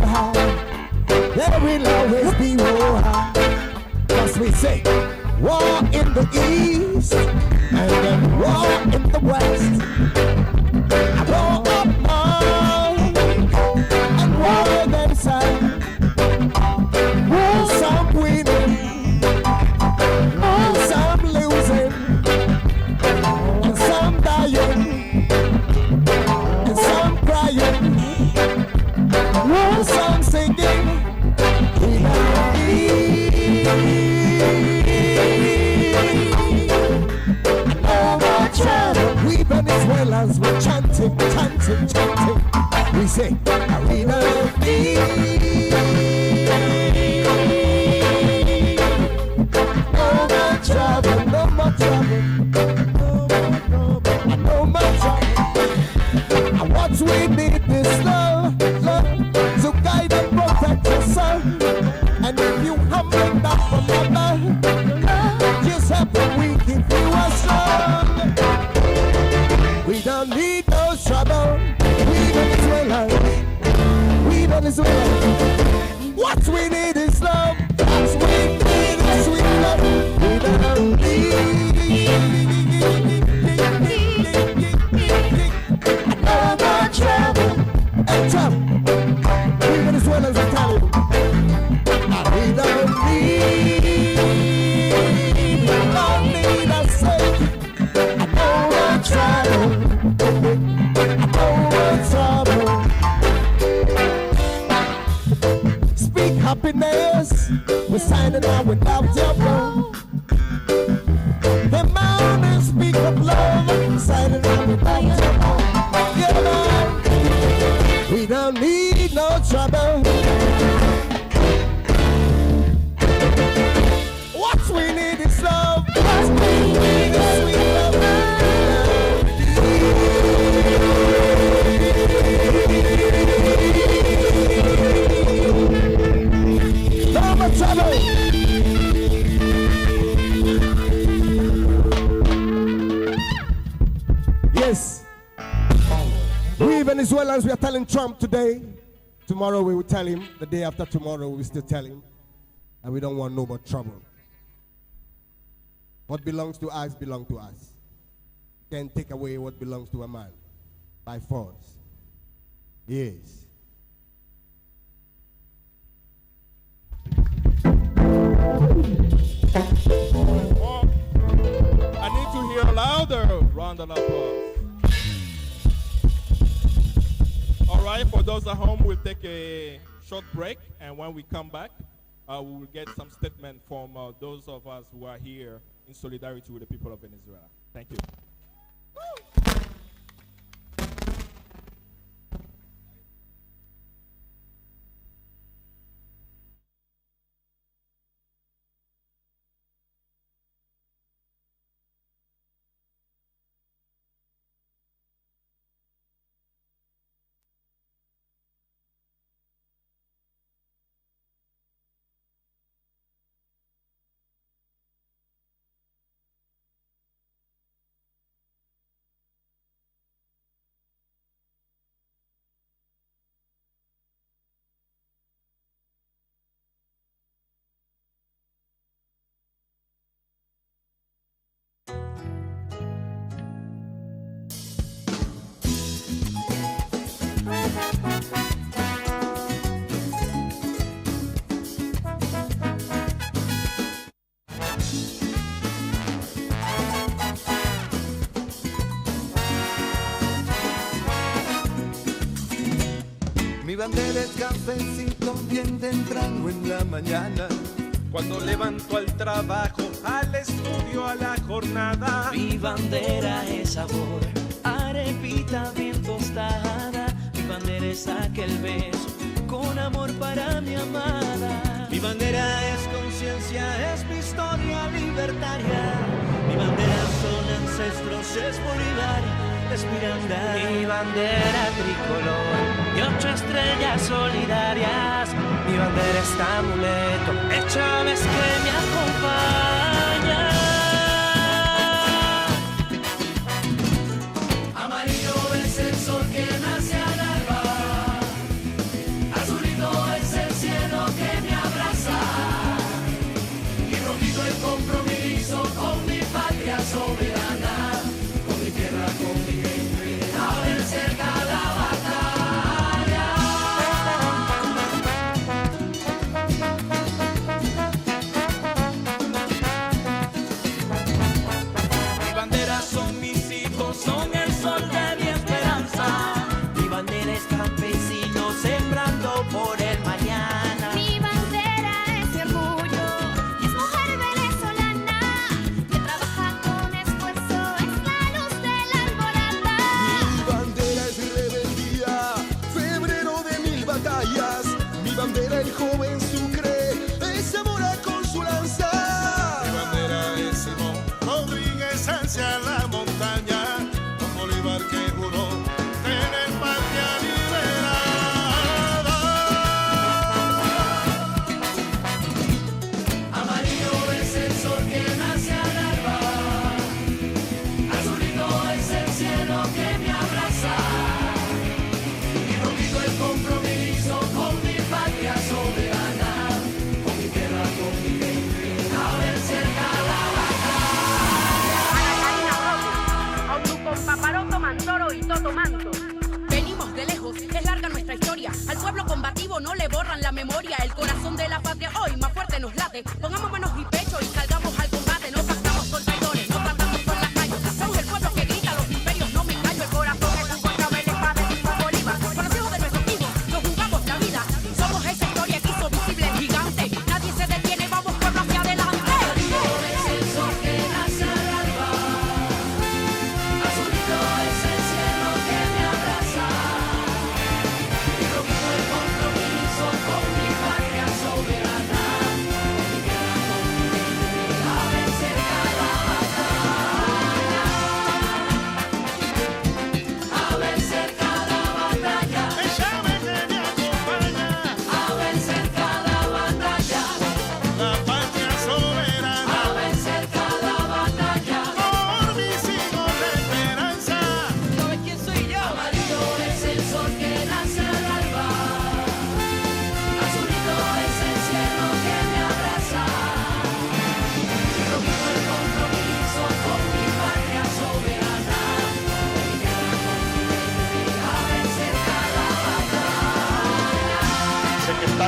There will always be war. Cause we say, war in the east, and then war in the west. War up north, and war them south. Some winning, and some losing, and some dying, and some crying, and some singing. We Venezuelans were chanting, chanting, chanting. We say, Arena of Peace. Trouble, no more trouble, no more trouble. And what we need is love, love to guide and protect your son. And if you haven't that from mother, just help the weak if you are strong. We don't need no trouble. We Venezuelans, we Venezuelans. What we need is love. What we need is sweet love. No more trouble and trouble. We Venezuelans are telling you, we don't need a safe. No more trouble, no more trouble. Speak happiness, we're signing out without your love. The mountains speak of love, signing out without Venezuelans, we are telling Trump today. Tomorrow we will tell him. The day after tomorrow we will still tell him. And we don't want no more trouble. What belongs to us belongs to us. You can't take away what belongs to a man by force. Yes. Oh, I need to hear a louder round of applause. All right, for those at home, we'll take a short break, and when we come back, we will get some statement from those of us who are here in solidarity with the people of Venezuela. Thank you. Mi bandera es cafecito bien temprano en la mañana. Cuando levanto al trabajo, al estudio, a la jornada. Mi bandera es sabor, arepita bien tostada. Mi bandera es aquel beso con amor para mi amada. Mi bandera es conciencia, es mi historia libertaria. Mi bandera son ancestros, es Bolívar, es Miranda. Mi bandera tricolor y 8 estrellas solidarias. Mi bandera es amuleto, es Chávez que me acompaña. Amarillo es el sol que nace al alba, azulito es el cielo que me abraza, y rojito el compromiso con mi patria soberana, con mi tierra, con mi gente, a ver cerca la batalla. Mi bandera son mis hijos, son el sol de mi esperanza. Mi bandera es campesino sembrando por el mañana. Mi bandera es mi orgullo y es mujer venezolana que trabaja con esfuerzo, es la luz de la alborada. Mi bandera es rebeldía, febrero de 1000 batallas. Mi bandera el joven Sucre, es Zamora con su lanza. Mi bandera es Simón Rodríguez hacia la montaña, con Bolívar que juró tener patria liberada. Amarillo es el sol que nace al alba, azulito es el cielo que me abraza, y rojito el compromiso con mi patria soberana, con mi tierra, con mi gente, a ver cerca la con Paparoto, Mantoro y Toto Manto. Venimos de lejos, es larga nuestra historia. Al pueblo combativo no le borran la memoria. El corazón de la patria hoy más fuerte nos late. Pongamos manos y pecho y salgamos al combate. No pactamos con traidores, no tratamos con las calles. Somos el pueblo que grita, los imperios no me callo. El corazón es un contra el espada y con Bolívar. Con los hijos de nuestros hijos nos jugamos la vida. Somos esa historia que hizo visible el gigante. Nadie se detiene, vamos pueblo hacia adelante. Amarillo es el sol que nace al alba, azulito es el cielo que me abraza, y rojito el compromiso con mi patria soberana, con mi tierra, con mi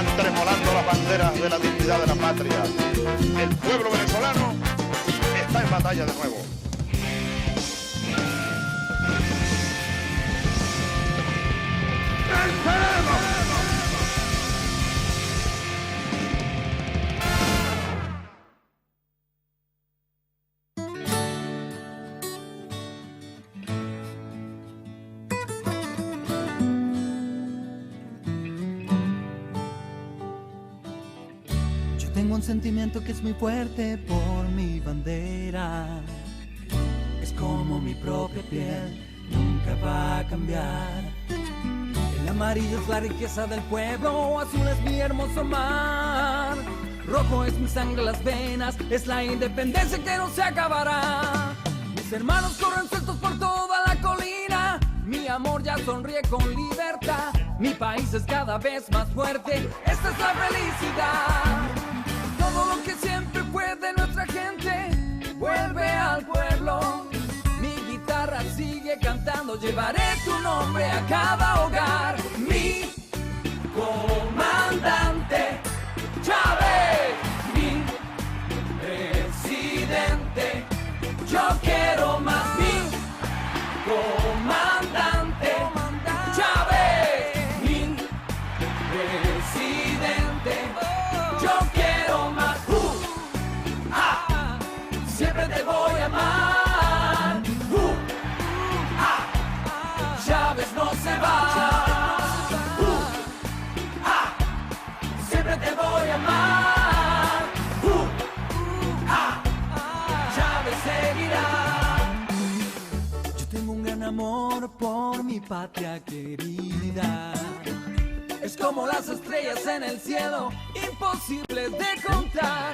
están tremolando las banderas de la dignidad de la patria. El pueblo venezolano está en batalla de nuevo. Tengo un sentimiento que es muy fuerte por mi bandera. Es como mi propia piel, nunca va a cambiar. El amarillo es la riqueza del pueblo, azul es mi hermoso mar. Rojo es mi sangre en las venas, es la independencia que no se acabará. Mis hermanos corren sueltos por toda la colina. Mi amor ya sonríe con libertad. Mi país es cada vez más fuerte, esta es la felicidad. Todo lo que siempre puede nuestra gente vuelve al pueblo. Mi guitarra sigue cantando, llevaré tu nombre a cada hogar. Mi comandante Chávez, mi presidente, yo quiero más. Mi comandante Chávez, mi presidente, yo quiero más. Siempre te voy a amar. Chávez no se va. Siempre te voy a amar. Chávez seguirá. Yo tengo un gran amor por mi patria querida. Es como las estrellas en el cielo, imposibles de contar.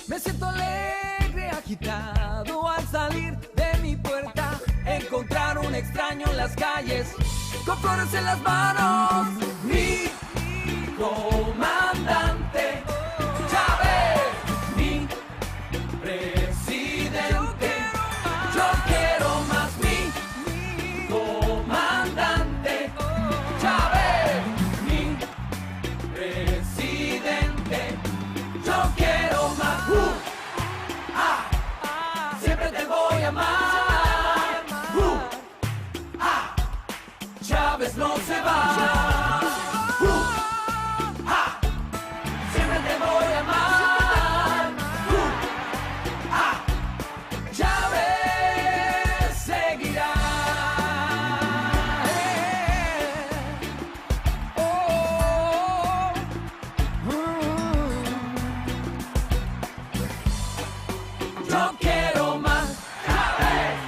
Me siento alegre, agitado al salir de mi puerta. Encontrar un extraño en las calles, con flores en las manos. Mi comandante Chávez, mi presidente, yo quiero más. Mi comandante Chávez, mi presidente, yo quiero más. Siempre te voy a amar. Chávez no se va. Siempre te voy a amar. Chávez seguirá. Yo quiero más. Chávez.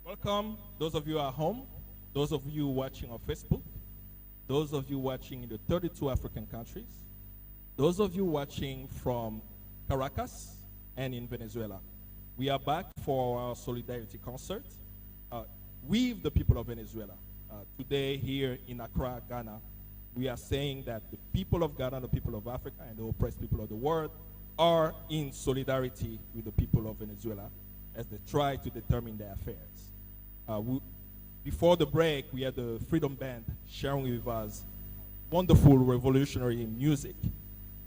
Welcome, those of you at home, those of you watching on Facebook, those of you watching in the 32 African countries, those of you watching from Caracas and in Venezuela. We are back for our solidarity concert with the people of Venezuela. Today here in Accra, Ghana, we are saying that the people of Ghana, the people of Africa, and the oppressed people of the world are in solidarity with the people of Venezuela as they try to determine their affairs. Before the break, we had the Freedom Band sharing with us wonderful revolutionary music.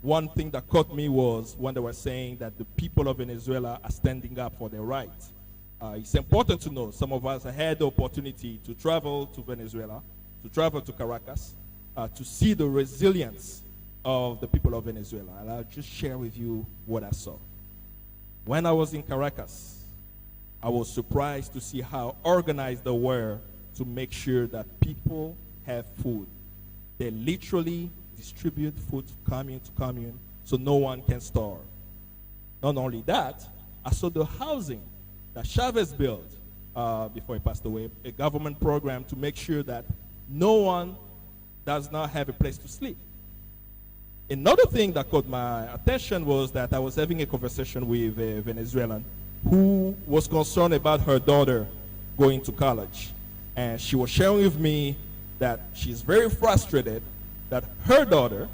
One thing that caught me was when they were saying that the people of Venezuela are standing up for their rights. It's important to know some of us had the opportunity to travel to Venezuela, to travel to Caracas, to see the resilience of the people of Venezuela. And I'll just share with you what I saw. When I was in Caracas, I was surprised to see how organized they were to make sure that people have food. They literally distribute food commune to commune so no one can starve. Not only that, I saw the housing that Chavez built before he passed away, a government program to make sure that no one does not have a place to sleep. Another thing that caught my attention was that I was having a conversation with a Venezuelan who was concerned about her daughter going to college. And she was sharing with me that she's very frustrated that her daughter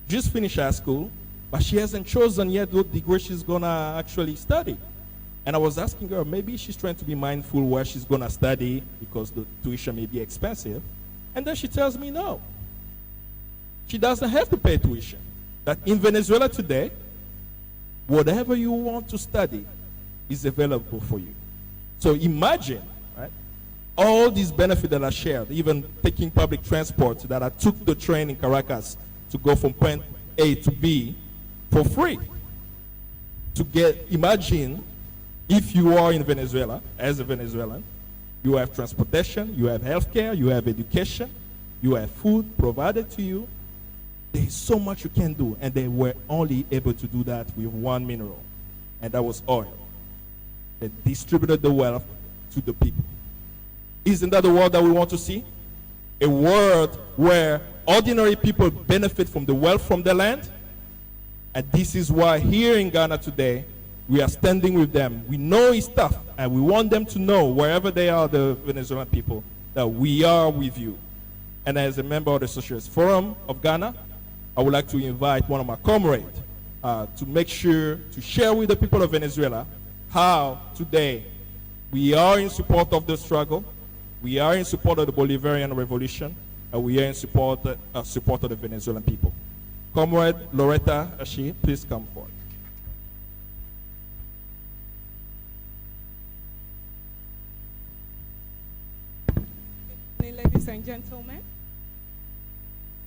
just finished high school, but she hasn't chosen yet what degree she's gonna actually study. And I was asking her, maybe she's trying to be mindful where she's gonna study because the tuition may be expensive. And then she tells me no. She doesn't have to pay tuition. That in Venezuela today, whatever you want to study is available for you. So imagine, right, all these benefits that are shared, even taking public transport, that I took the train in Caracas to go from point A to B for free. Imagine if you are in Venezuela, as a Venezuelan, you have transportation, you have healthcare, you have education, you have food provided to you. There is so much you can do, and they were only able to do that with one mineral, and that was oil. They distributed the wealth to the people. Isn't that the world that we want to see? A world where ordinary people benefit from the wealth from the land? And this is why here in Ghana today, we are standing with them. We know it's tough, and we want them to know, wherever they are, the Venezuelan people, that we are with you. And as a member of the Socialist Forum of Ghana, I would like to invite one of my comrades to make sure to share with the people of Venezuela how today we are in support of the struggle, we are in support of the Bolivarian revolution, and we are in support of the Venezuelan people. Comrade Loretta Ashi, please come forward. Ladies and gentlemen,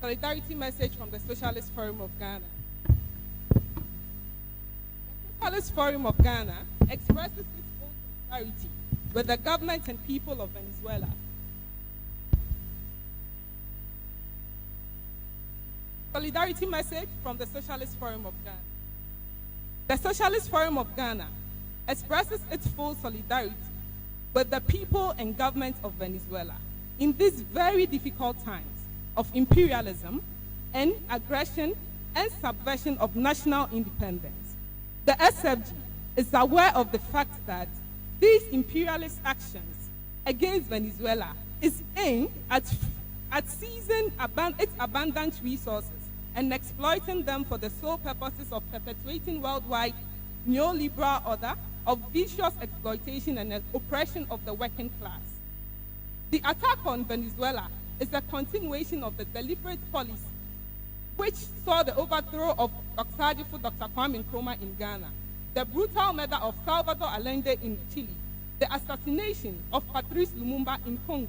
solidarity message from the Socialist Forum of Ghana. The Socialist Forum of Ghana expresses its full solidarity with the government and people of Venezuela. Solidarity message from the Socialist Forum of Ghana. The Socialist Forum of Ghana expresses its full solidarity with the people and government of Venezuela in these very difficult times of imperialism and aggression and subversion of national independence. The SFG is aware of the fact that these imperialist actions against Venezuela is aimed at seizing its abundant resources and exploiting them for the sole purposes of perpetuating worldwide neoliberal order of vicious exploitation and oppression of the working class. The attack on Venezuela is a continuation of the deliberate policy which saw the overthrow of Dr. Kwame Nkrumah in Ghana, the brutal murder of Salvador Allende in Chile, the assassination of Patrice Lumumba in Congo,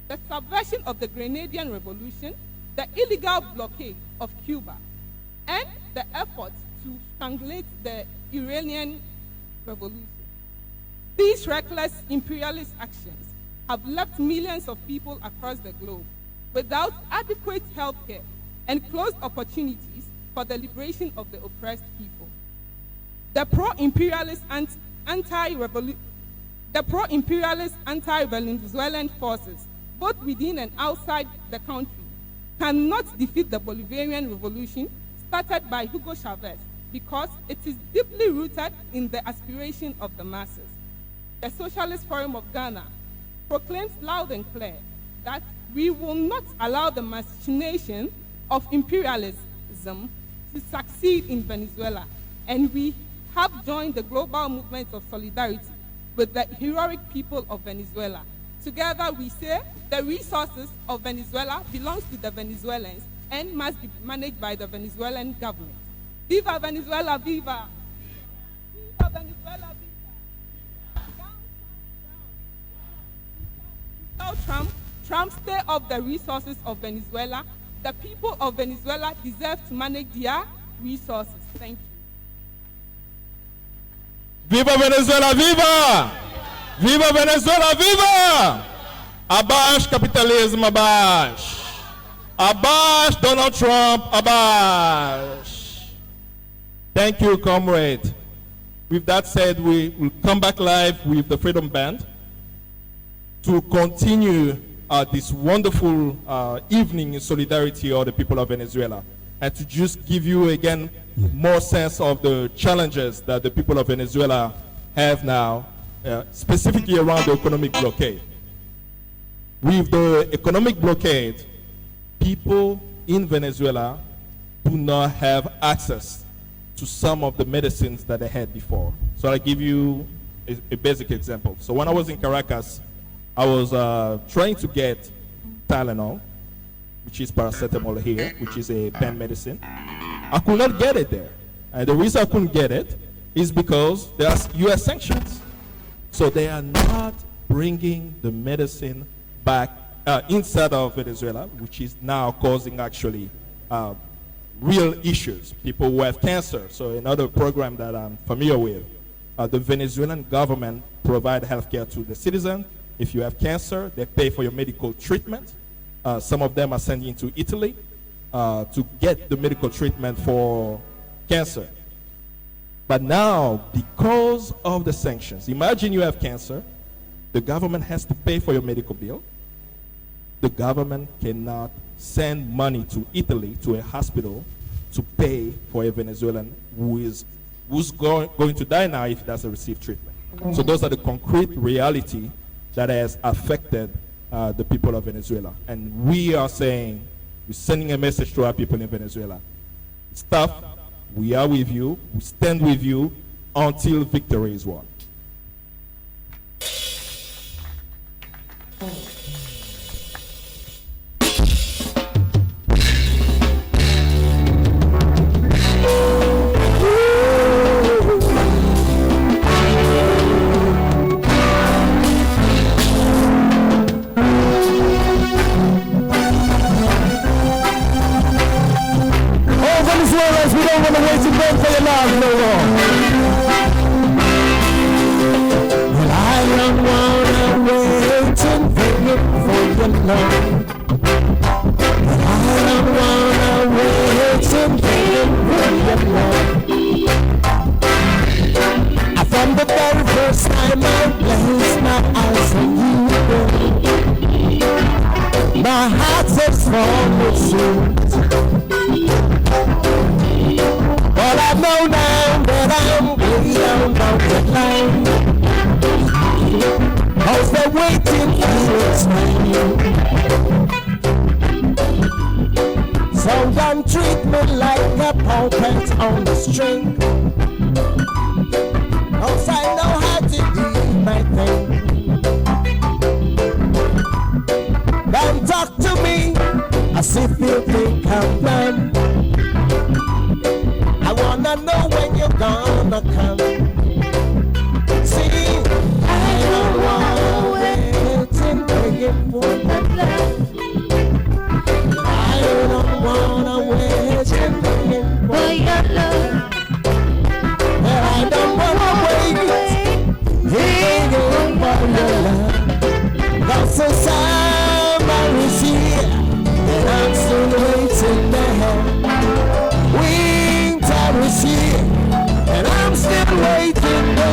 the subversion of the Grenadian Revolution, the illegal blockade of Cuba, and the effort to strangulate the Iranian Revolution. These reckless imperialist actions have left millions of people across the globe without adequate health care and closed opportunities for the liberation of the oppressed people. The pro-imperialist anti-Venezuelan forces, both within and outside the country, cannot defeat the Bolivarian revolution started by Hugo Chavez because it is deeply rooted in the aspiration of the masses. The Socialist Forum of Ghana proclaims loud and clear that we will not allow the machination of imperialism to succeed in Venezuela, and we have joined the global movement of solidarity with the heroic people of Venezuela. Together we say the resources of Venezuela belongs to the Venezuelans and must be managed by the Venezuelan government. Viva Venezuela, viva! Viva Venezuela, viva! Tell Trump, stay off the resources of Venezuela. The people of Venezuela deserve to manage their resources. Thank you. Viva Venezuela, viva! Viva Venezuela, viva! Abaixo capitalismo, abaixo! Abaixo Donald Trump, abaixo! Thank you, comrade. With that said, we will come back live with the Freedom Band to continue this wonderful evening in solidarity of the people of Venezuela, and to just give you again more sense of the challenges that the people of Venezuela have now, specifically around the economic blockade. With the economic blockade, people in Venezuela do not have access to some of the medicines that they had before. So I'll give you a basic example. So when I was in Caracas, I was trying to get Tylenol, which is paracetamol here, which is a pain medicine. I could not get it there. And the reason I couldn't get it is because there are US sanctions. So they are not bringing the medicine back inside of Venezuela, which is now causing actually real issues. People who have cancer. So another program that I'm familiar with, the Venezuelan government provide healthcare to the citizen. If you have cancer, they pay for your medical treatment. Some of them are sending to Italy to get the medical treatment for cancer. But now, because of the sanctions, imagine you have cancer, the government has to pay for your medical bill. The government cannot send money to Italy, to a hospital, to pay for a Venezuelan who's going to die now if he doesn't receive treatment. So those are the concrete reality that has affected the people of Venezuela. And we are saying, we're sending a message to our people in Venezuela. It's tough. We are with you. We stand with you until victory is won. Venezuelans, we don't want to wait to beg for your lives no more. Well, I don't want to wait and beg for your love. But I don't want to wait and beg for your love. From the very first time I placed my eyes on you, my heart says from with you. But I know now that I'm way down on the line, 'cause they're waiting for time. So don't treat me like a puppet on the string, 'cause I know how to do my thing. Don't talk to me as if you think I'm done. I wanna know when you're gonna come. See, I don't wanna wait and begging for your love. I don't wanna wait and begging for your love. And I don't wanna wait and begging for your love. 'Cause the summer is here and I'm still waiting there. Winter is here, and I'm still waiting there.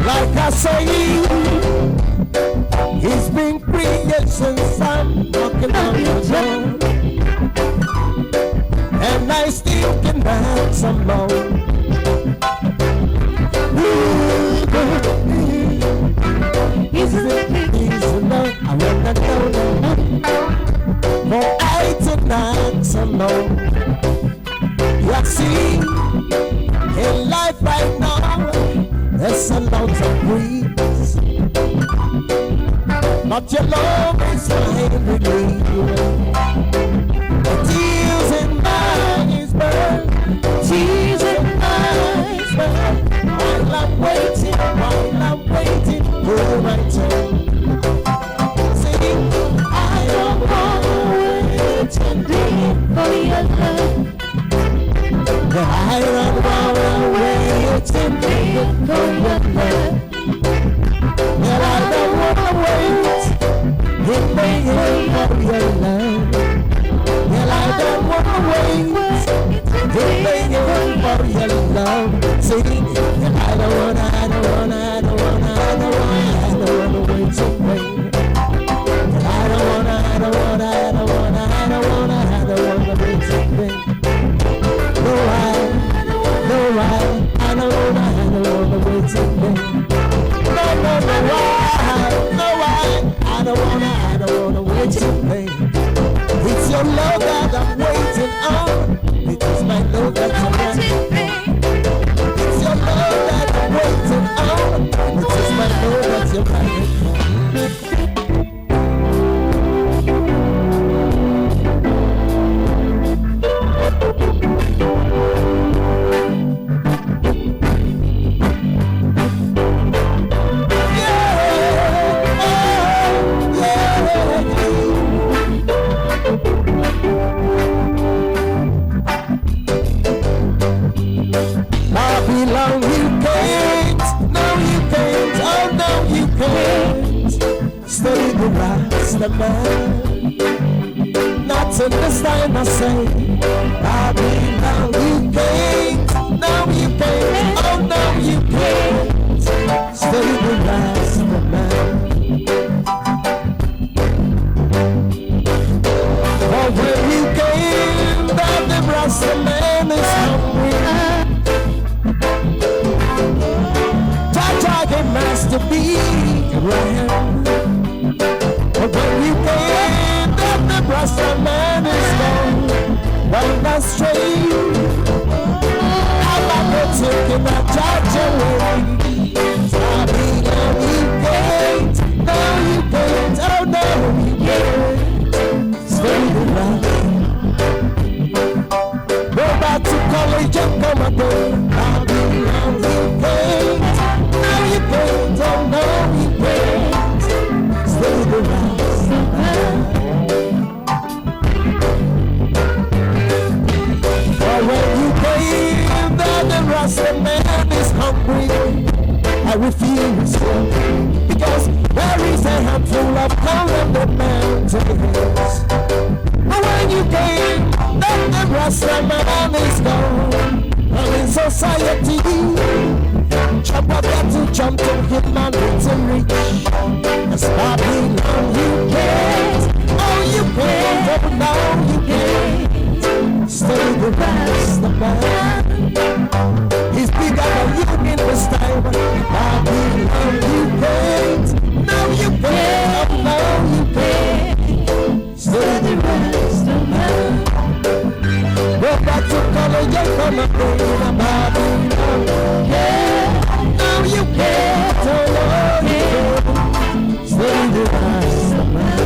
Like I say, it's been 3 years since I'm knocking on your door, and I still can have some more. Easy enough, I wanna know for I tonight some more. You see, in life right now, there's a lot of breeze, but your love is my relief. The tears in my eyes burn, tears in my eyes burn, while I'm waiting for my turn. See, I don't wanna wait. for your love. Sing, and I don't wanna wait to wait. I don't wanna wait to wait. No, I don't wanna wait to wait. I don't wanna wait to wait. It's your love that I'm waiting on. It is my love that I'm waiting. It's your love that I'm waiting on. It is my love that you're waiting on. The man, not in this time I say, Bobby, now you can't, now you can't, oh no you can't, stay the last of the man. Oh when you came, that the rasta man is hungry. Jaja came has to be right. But when you came, that the Rasta man is gone. Well, that's true. I'm not taking that judge away. Sorry, now you can't. No, you can't. Oh, no, you can't. Stay around. Go back to college and come again. Sorry, now you can't. No, you can't. Oh, no, you can't. Stay around. The man is hungry, I refuse to, because there is a handful of corn on the mountains. But when you came, then the Rasta man is gone. And in society, jump up to jump to humanity reach. As Babylon you can't, oh you can't, oh no you can't. Stay the Rasta man. He's bigger than you in this time. Babylon, you can't. No, you can't. Oh, no, you can't. Stay the rest of man. Go back to college and come again. Babylon, yeah. No, you can't. Oh, no, you can't. Stay the rest of man.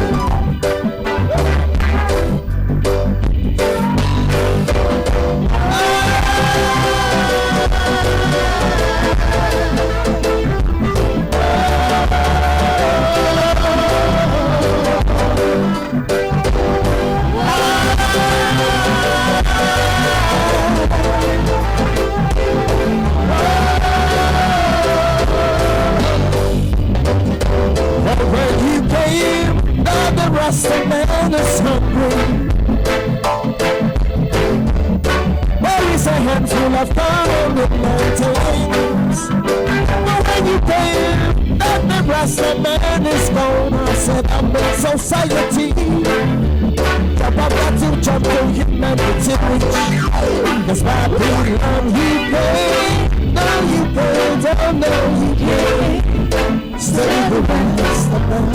Rasta man is hungry. There is a handful of corn on the mountains. But when you came, that the Rasta man is gone. I said I'm in society. Jump up got to jump to humanity reach. That's why Babylon you can't. No you can't, oh no you can't. Stay the rest of man.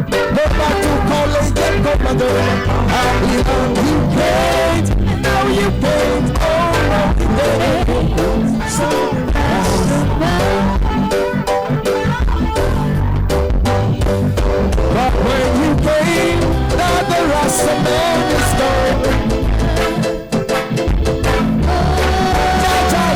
Go back to college and come again. Babylon, you can't. No, you can't. Oh, no, you can't. So, but when you came, now the Rasta man is gone. Jaja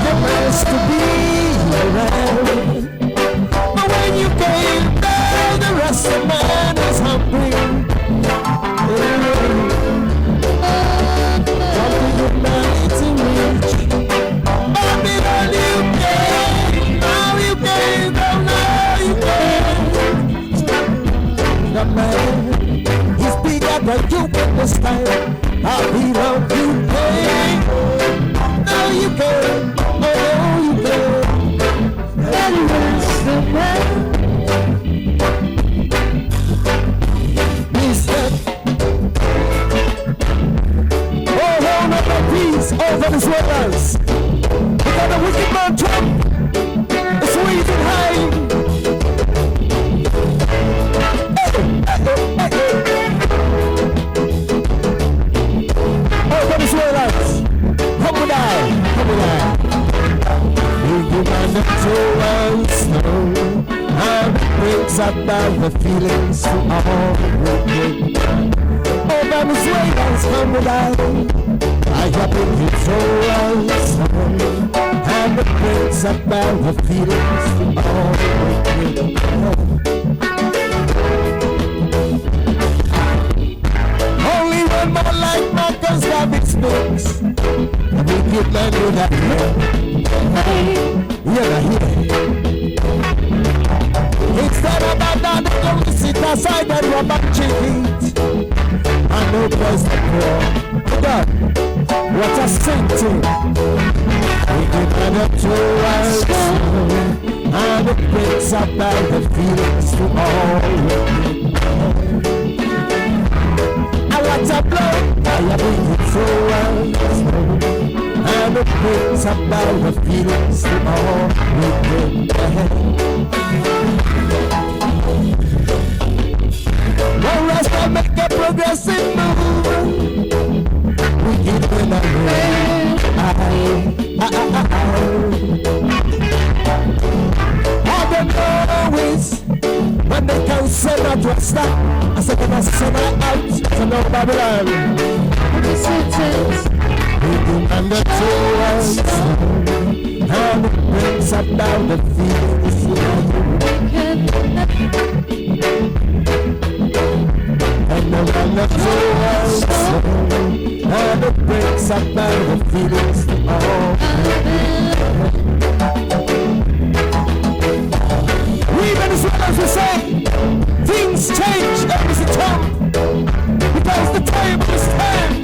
Donald Trump is raising high. Oh, Venezuelans, come with I. We demand the true snow, and it brings about the feelings to all wicked. Oh, Venezuelans, come with I have been control snow, and it brings about the feelings to all wicked. Only one more like Marcus David speaks, we get man with that instead of that, they only sit aside and rub up cheeks. I know boys are poor. God, what a sainting. We give man up to us, and it brings about the feelings to all. I want to blow, I love it so well. And it brings about the feelings to all wicked. No rest to make a progressive move. We give them a ring. All they know is when they can send out to a stop, I said can I send her out to no Babylon. This it is. And the joys, and it brings about the feelings and the joys, and it brings about the feelings all. We Venezuelans will say things change every time because the table is turned.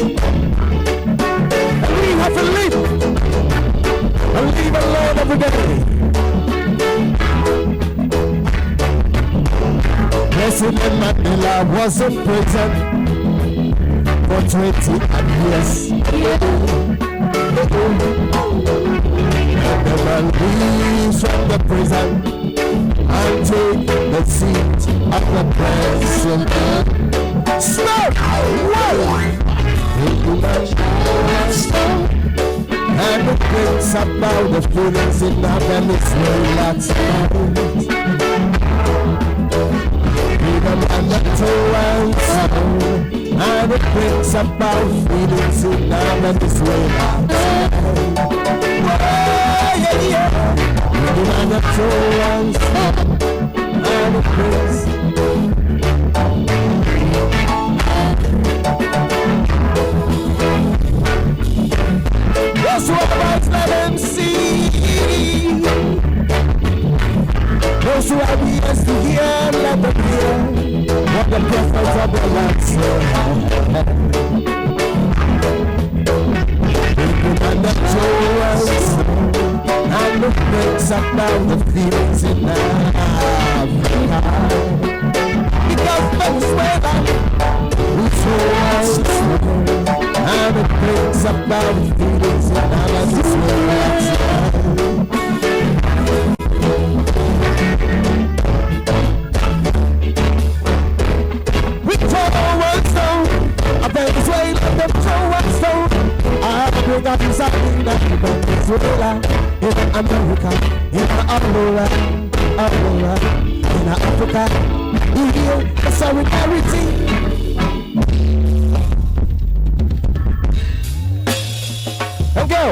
We have to live and leave alone every day. President Mandela was in prison for 20 years. And never leaves from the prison and take the seat of the president. Stop! Whoa! And it brings about the feelings in our Venezuela tonight. Freedom and the tolerance, and it brings about feelings in our Venezuela tonight. Yeah, yeah. Freedom and the tolerance, and it brings. Those who are right, let them see. Those who have ears to hear, let them hear what the prophets of the Lord say. And the joys and the breaks about the feelings in Africa. Because Venezuela is so and it brings about feelings in our Venezuela. We throw one stone, a Venezuela, we throw one stone. I bring up inside in Venezuela, in America, in Angola, in Africa. We feel the solidarity. Go!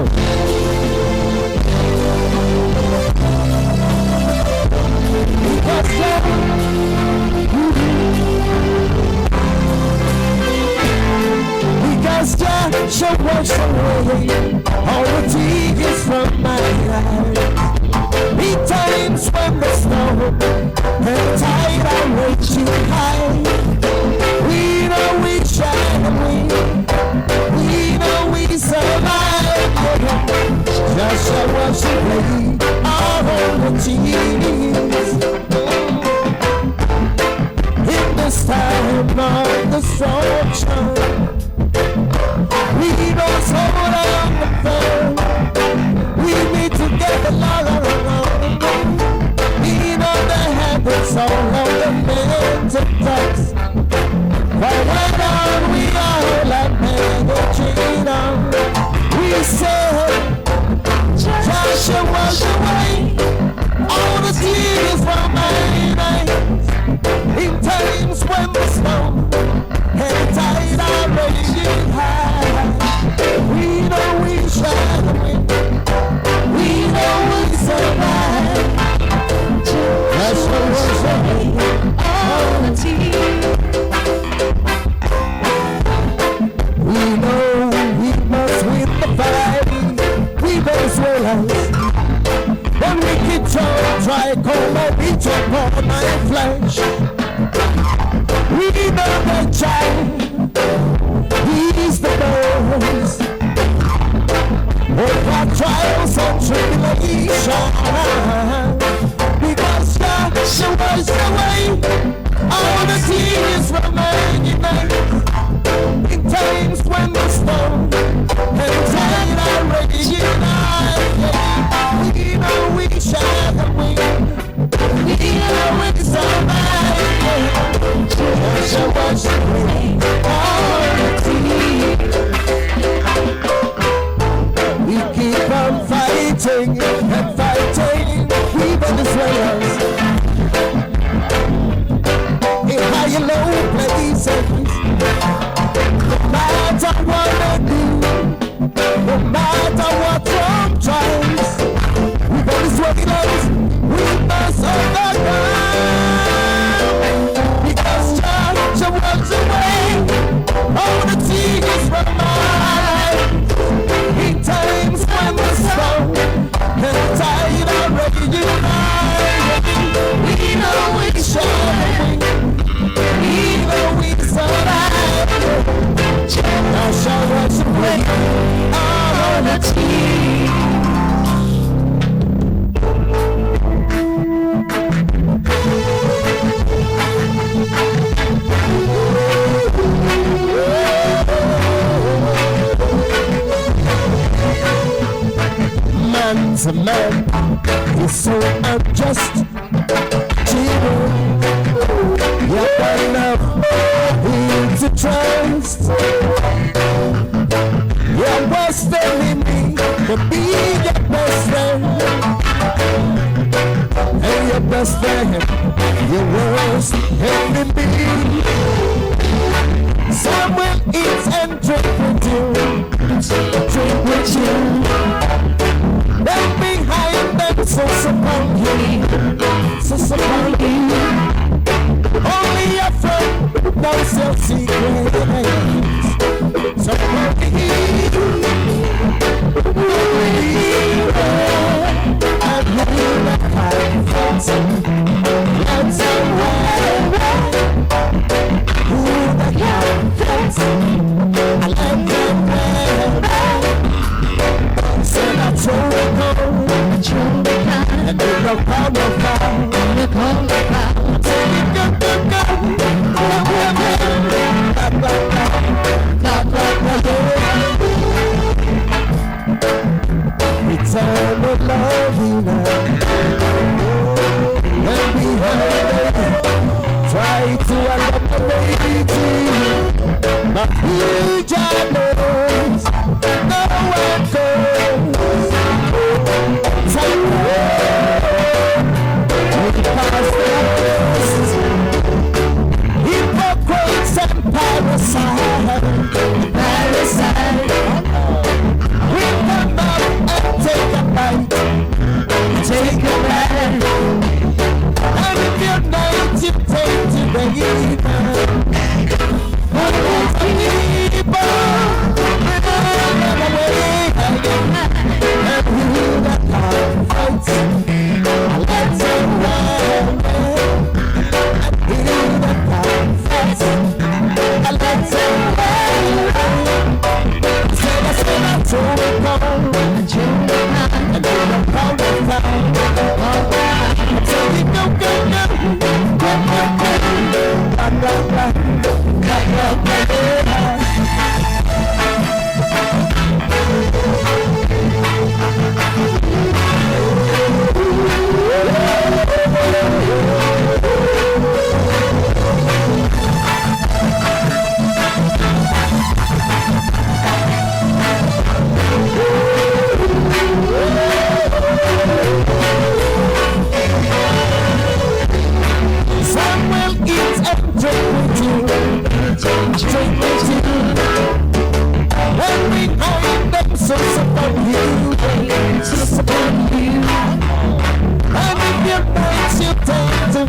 Because Jah shall wash away all the tears from my eyes. Be times when the snow and the tide are reaching high. We know we shine and we know we survive. Just shall wash away all the tears. In this time of destruction, we must hold on the phone. We need to get the so long the mental talks. Why don't we all like Medellin? We said Joshua was away, all the tears from my eyes. In times when the storm and tide are raging high, we know we shall win, we know we survive. Joshua was away, all the tears. We know we must win the fight, we Venezuelans. When we keep try come and beat upon my flesh. We know the child, he's the boss of our trials and tribulations. Because Joshua was away, all the tears remain in times when the storm and tide are raging high. We know we shall win, we know we survive. Joshua was away, all the tears. We keep on fighting and fighting, we Venezuelans. In high and low places, no matter what they do, no matter what Trump tries, we Venezuelans, we must overcome. Because Joshua was away, all the tears from my eyes. In times when the storm and the tide are raging high, we know we shall win, we know we survive. Joshua was away, all the tears. Man's a man, he's so unjust. You're not enough to trust. Your worst enemy could be your best friend, and your best friend, your worst enemy. Some will eat and drink with you, drink with you. Then behind them, so upon you, so upon you. Only a friend knows your secrets. So only he, and you that hide from and somewhere, who that confess, I let them wear. Said I told her no, and you know how no foul, take it go, go, go, return with love you now, and we heard it, try to eliminate it, but we just knows, no one goes, take we pass the rest, hypocrites and parasite, we come up and take a bite, take a bite, and if you're nice, you take to the evening, but the people, run away again.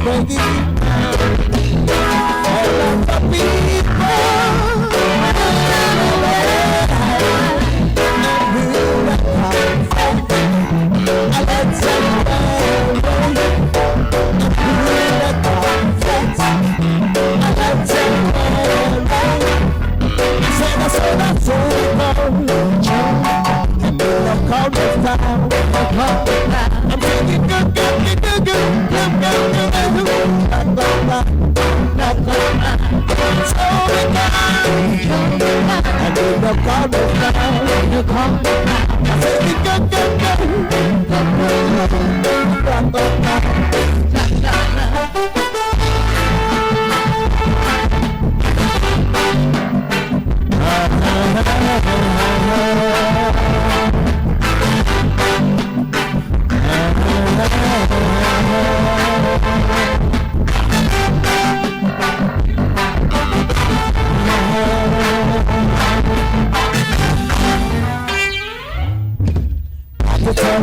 begging now. All of the people I'm thinking good,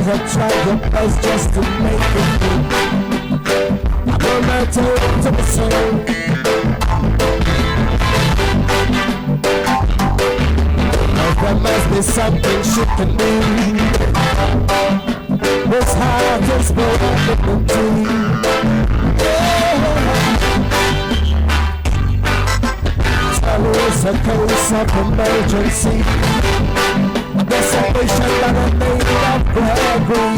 I tried your best just to make it good. I'm gonna tell it to the soul. There must be something she can do. This heart is broken too. Tell her it's a case of emergency. The salvation that I made of Gregory.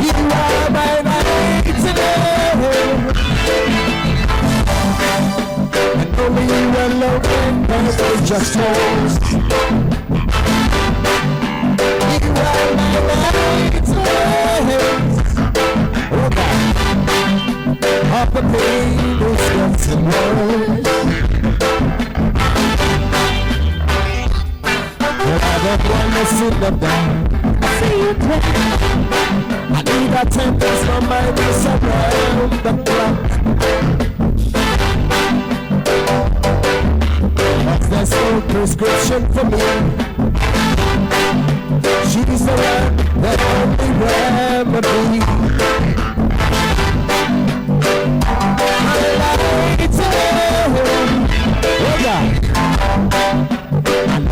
You are my light today, and only you alone can benefit just yours. You are my light today. Oh God, all the pain is getting worse. I don't wanna sit them down. I see you play. I need attendance from my knees around the clock. But there's no prescription for me. She's the one that only remedy. I like to oh God.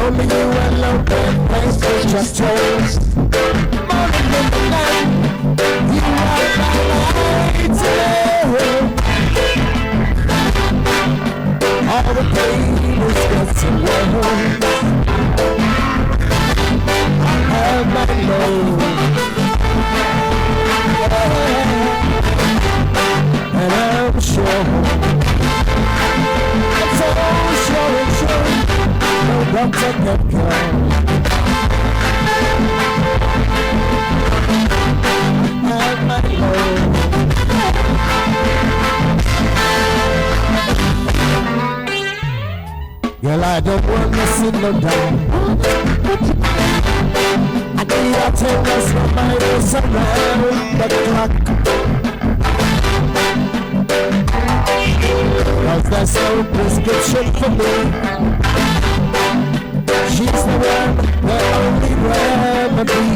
Only you alone can place is just yours. Morning in the night, you are my light today. All the pain is getting worse. I have my load, and I'm sure, I'm so sure and sure. No doctor can cure. And my Lord, girl, I don't want to sit no down. I need attendance from my ears around the clock. Cause there's no prescription for me. She's the one, the only remedy.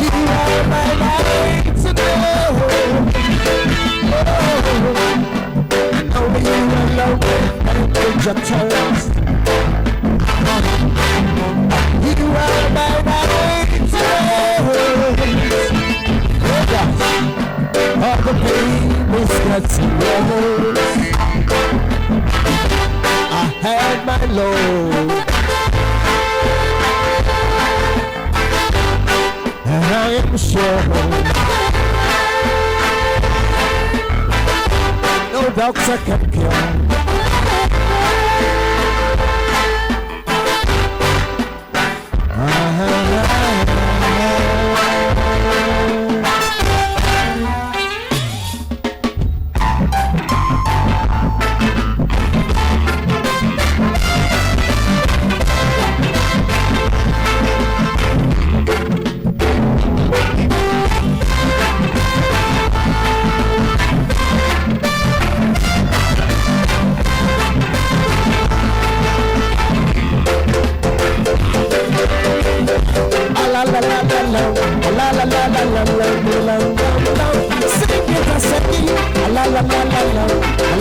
You are my light today. Oh, and only you alone can change your turns. You are my light today. All the pain is getting worse. I had my load, and I am sure no doctor can cure. la la la la la la la la. Sing it, I say, la la la la la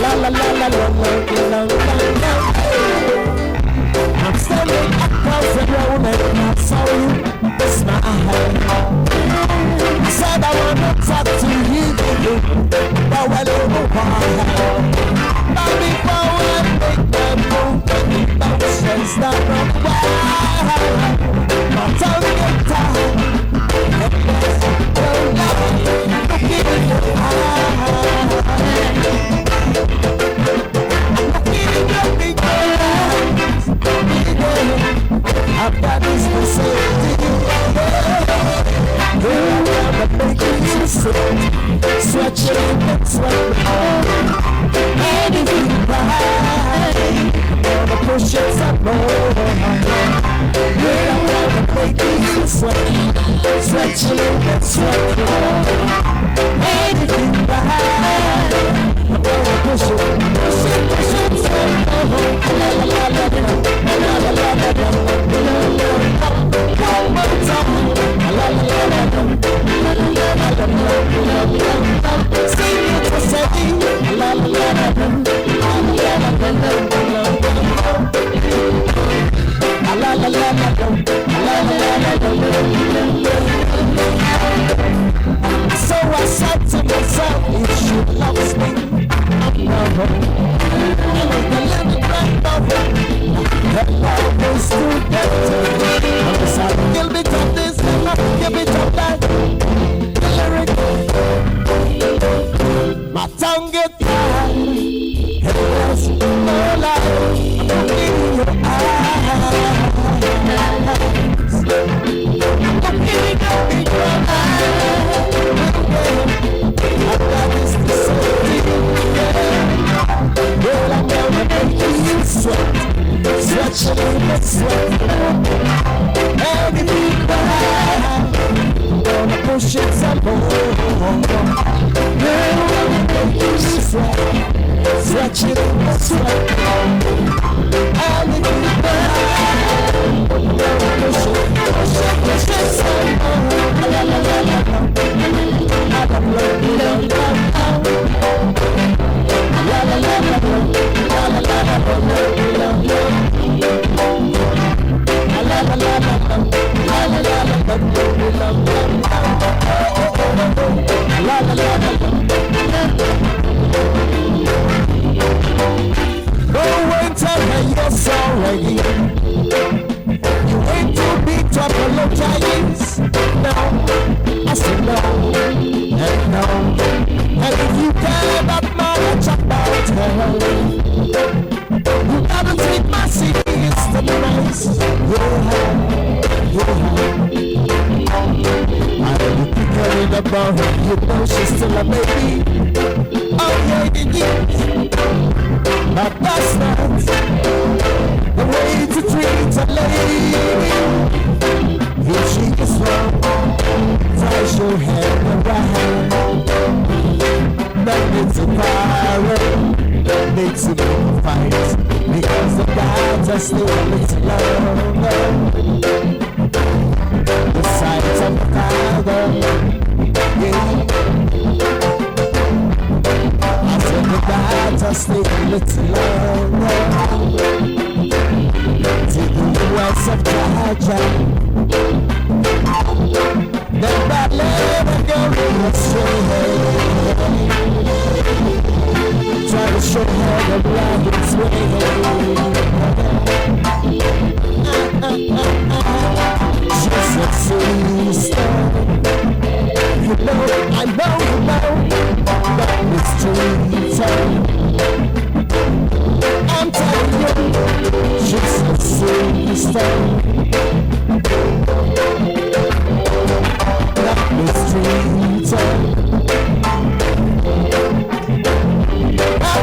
la la la la la. I'm standing across the road and I saw you smile. I said I want to talk to you, but a little while. But before I make the move, the emotions not run wild. My tongue gets tired, and there's no love looking in your eyes. Looking in your big eyes, I've got this to say to you. Girl, I'm gonna make you sweat, sweat you and sweat me. And if you cry, I'm gonna push it some more. Girl, I'm gonna make you sweat, sweat you and sweat me. And if you cry, I'm gonna push it some more. La la la la la la la la la. One more time. La la la la la la la la. Sing it for Sadie. La la la la la la la la. La la la la. So I said to myself, if she loves me, I love her. I want to live it right over. That love is too good. I'm beside a little bit of this, a little bit of that. My tongue gets tired, and there's no light. I'm looking in your eyes. I'm looking in your big brown eyes. I've got this to say to you. Girl, I'm gonna make you sweat, sweat you and sweat. And if you cry, I'm gonna push it some more. Girl, I'm gonna make you sweat, sweat you and sweat. And if you cry, I'm gonna push it some more. La la la la la. I don't love la la la la la la la la la go and tell her you're sorry. You ain't to be to apologize. No, I said no, and no. And if you care that much about her, you gotta take my serious to the race. I don't be worried about her, you know she's still a baby. Oh yeah, yeah. But that's not the way to treat a lady. If she is wrong, try your head around. That makes a quarrel, that makes a big fight, because the guy just stay a little longer. The sight of the father, yeah. I said the guy just stay a little longer. Take the words of Jaja. Never let her go astray. Try to show her the right way. She's a sister. You know, I know you know that it's true. I'm telling you, she's a sister. That was true.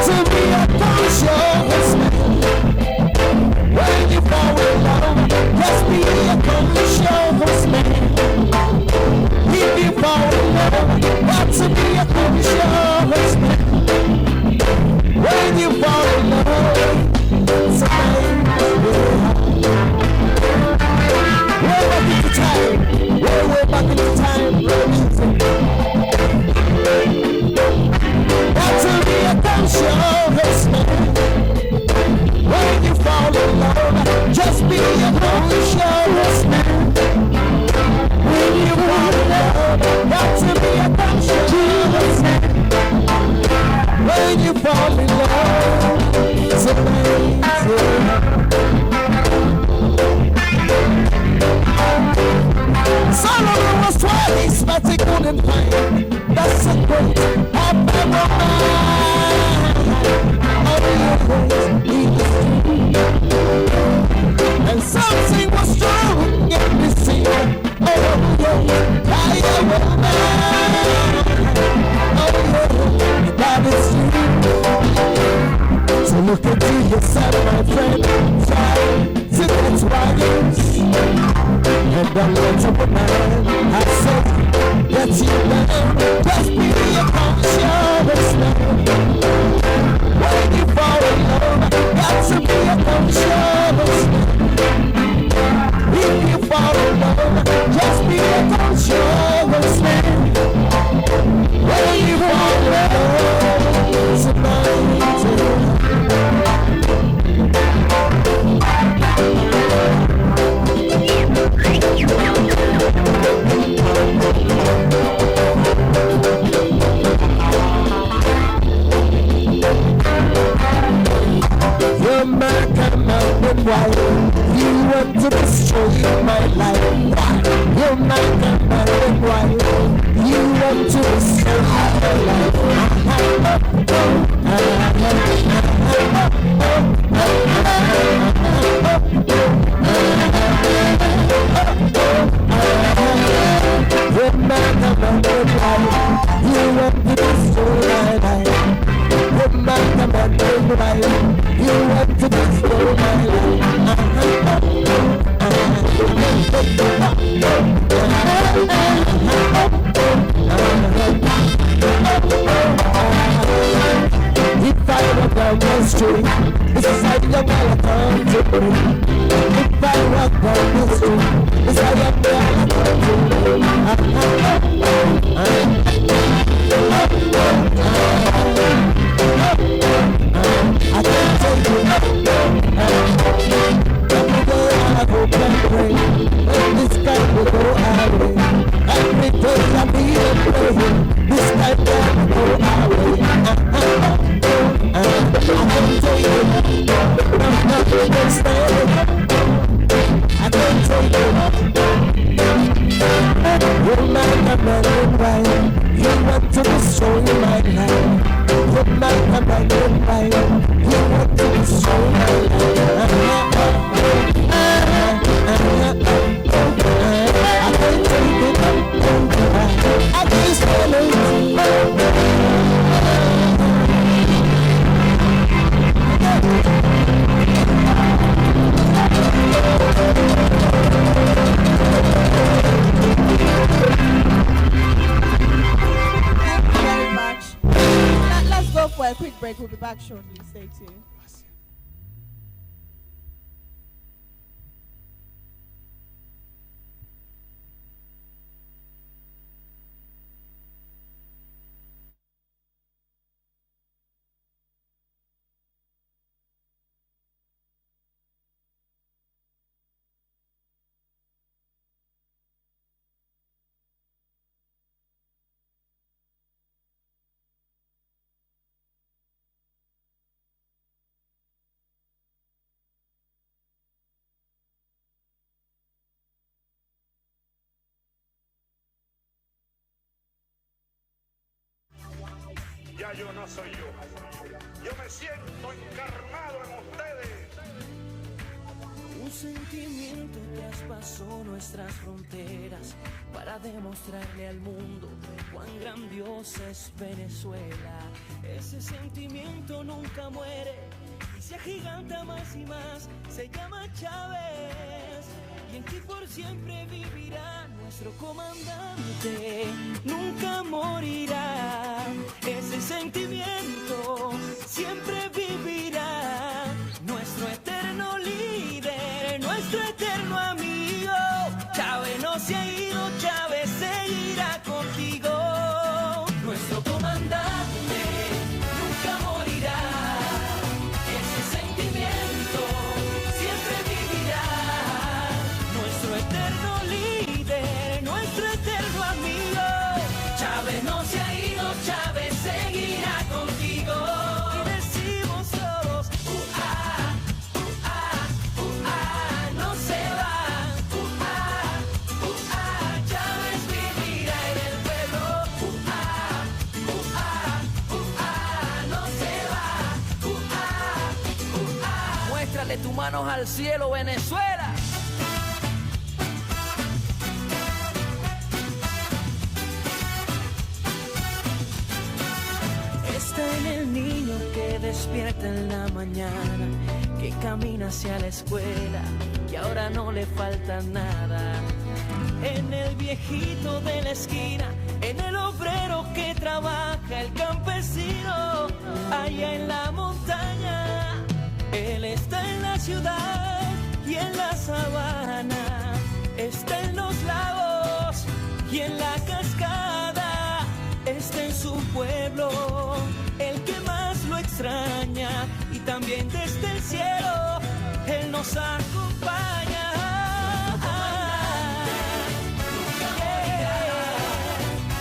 To be a conscious man. When you fall in love, just be a conscious man. If you fall in love, got to be a conscious man. When you fall in love, so can find the secret of our mind. Oh yes, and something was strong in this scene. Oh yes, I am a man. Oh yes, that is you. So look into yourself, my friend. Try to get wise. And don't let up a man. I said that you man. Just be a conscious man. When you fall in love, got to be a conscious man. If you fall in love, just be a conscious man. When you fall in love, it's a man. You're my commanding wife. You want to destroy my life. Why? You're my commanding wife. You want to destroy my life. You're my commanding wife. You want to destroy my life. You're my commanding wife. You want to destroy my life. If I walk down the street, it's a sight of my country. If I walk down the street, it's a sight of my country. I can't take it. Every day I hope and pray, but this guy will go away. Every day I need a prayer, this guy will go away. I can't take it. Nothing can stand it. I can't take it. You're my commanding wife. You want to destroy my life. You're my commanding wife. You want to destroy my life. I can't take it. I can't stand it. Let's go for a quick break. We'll be back shortly. Stay tuned. Ya yo no soy yo. Yo me siento encarnado en ustedes. Un sentimiento traspasó nuestras fronteras para demostrarle al mundo cuán grandiosa es Venezuela. Ese sentimiento nunca muere y se agiganta más y más. Se llama Chávez y en ti por siempre vivirá nuestro comandante. Nunca morirá. Ese sentimiento siempre vivirá. Nuestro eterno líder, nuestro eterno amigo. Chávez no se ha ido, Chávez seguirá contigo. Nuestro comandante nunca morirá. Ese sentimiento siempre vivirá. Nuestro eterno líder, nuestro eterno amigo. Chávez no se ha ido, Chávez seguirá contigo. Y decimos todos, no se va, Chávez vivirá en el pueblo. tus manos al cielo, Venezuela. Está en el niño que despierta en la mañana, que camina hacia la escuela, que ahora no le falta nada. En el viejito de la esquina, en el obrero que trabaja, el campesino allá en la montaña. Él está en la ciudad y en la sabana, está en los lagos y en la cascada, está en su pueblo, el que más lo extraña, y también desde el cielo Él nos acompaña.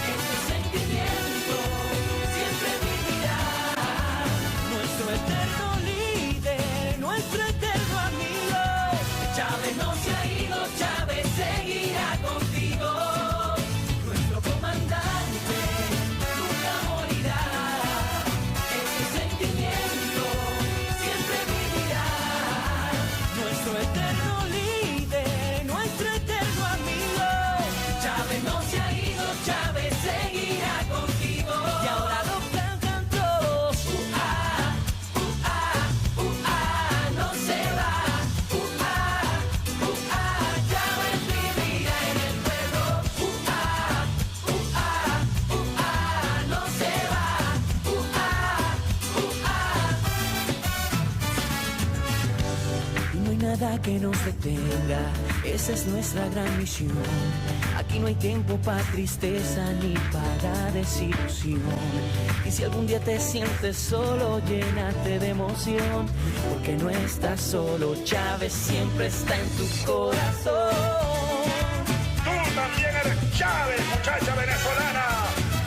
Ese sentimiento siempre vivirá, nuestro eterno líder, nuestro eterno amigo. Chávez no se ha ido, Chávez seguirá contigo. Nuestro comandante nunca morirá. Ese sentimiento siempre vivirá. Nuestro eterno líder, nuestro eterno amigo. Chávez no se ha ido, Chávez seguirá contigo. Y ahora lo cantan todos. No se va. Chávez vivirá en el pueblo. No se va. Y no hay nada que nos detenga, esa es nuestra gran misión. Aquí no hay tiempo para tristeza ni para desilusión. Y si algún día te sientes solo, llénate de emoción, porque no estás solo, Chávez siempre está en tu corazón. Tú también eres Chávez, muchacha venezolana.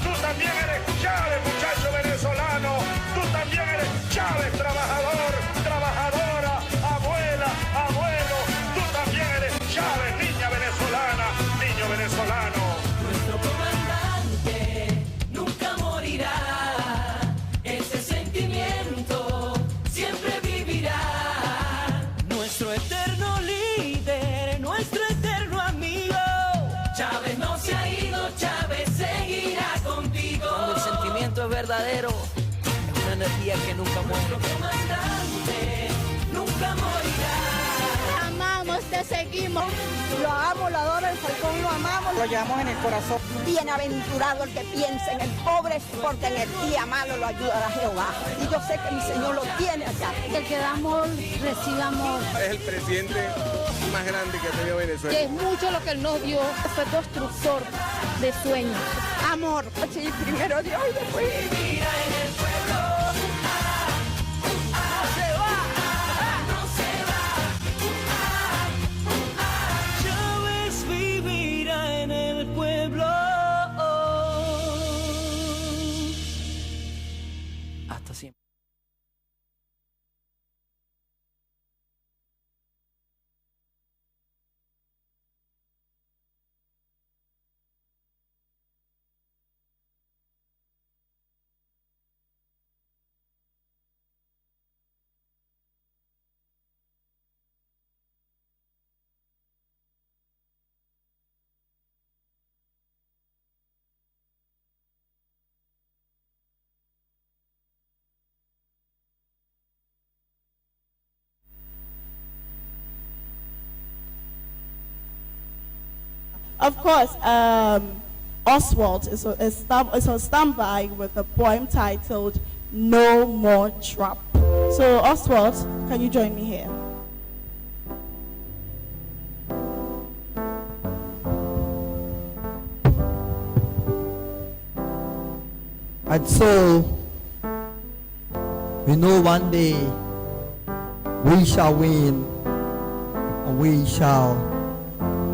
Tú también eres Chávez, muchacho venezolano. Tú también eres Chávez, trabajador, trabajadora, abuela, abuelo. Tú también eres Chávez, niña venezolana, niño venezolano. Nuestro comandante nunca morirá. Ese sentimiento siempre vivirá. Nuestro eterno líder, nuestro eterno amigo. Chávez no se ha ido, Chávez seguirá contigo. Cuando el sentimiento es verdadero, es una energía que nunca muere. Nuestro comandante nunca morirá. Amamos, te seguimos. Lo amo, lo adoro, el Falcón lo amamos. Lo llevamos en el corazón. Bienaventurado el que piensa en el pobre, porque en el día malo lo ayudará Jehová. Y yo sé que mi Señor lo tiene allá. El que da amor, recibe amor. Es el presidente más grande que ha tenido Venezuela. Que es mucho lo que Él nos dio. Fue constructor de sueños. Amor. Sí, primero Dios y después. Vivirá en el pueblo. No se va. No se va. Chávez vivirá en el pueblo. Hasta siempre. Of course, Oswald is on standby with a poem titled No More Trap. So Oswald, can you join me here? And so, we know one day we shall win and we shall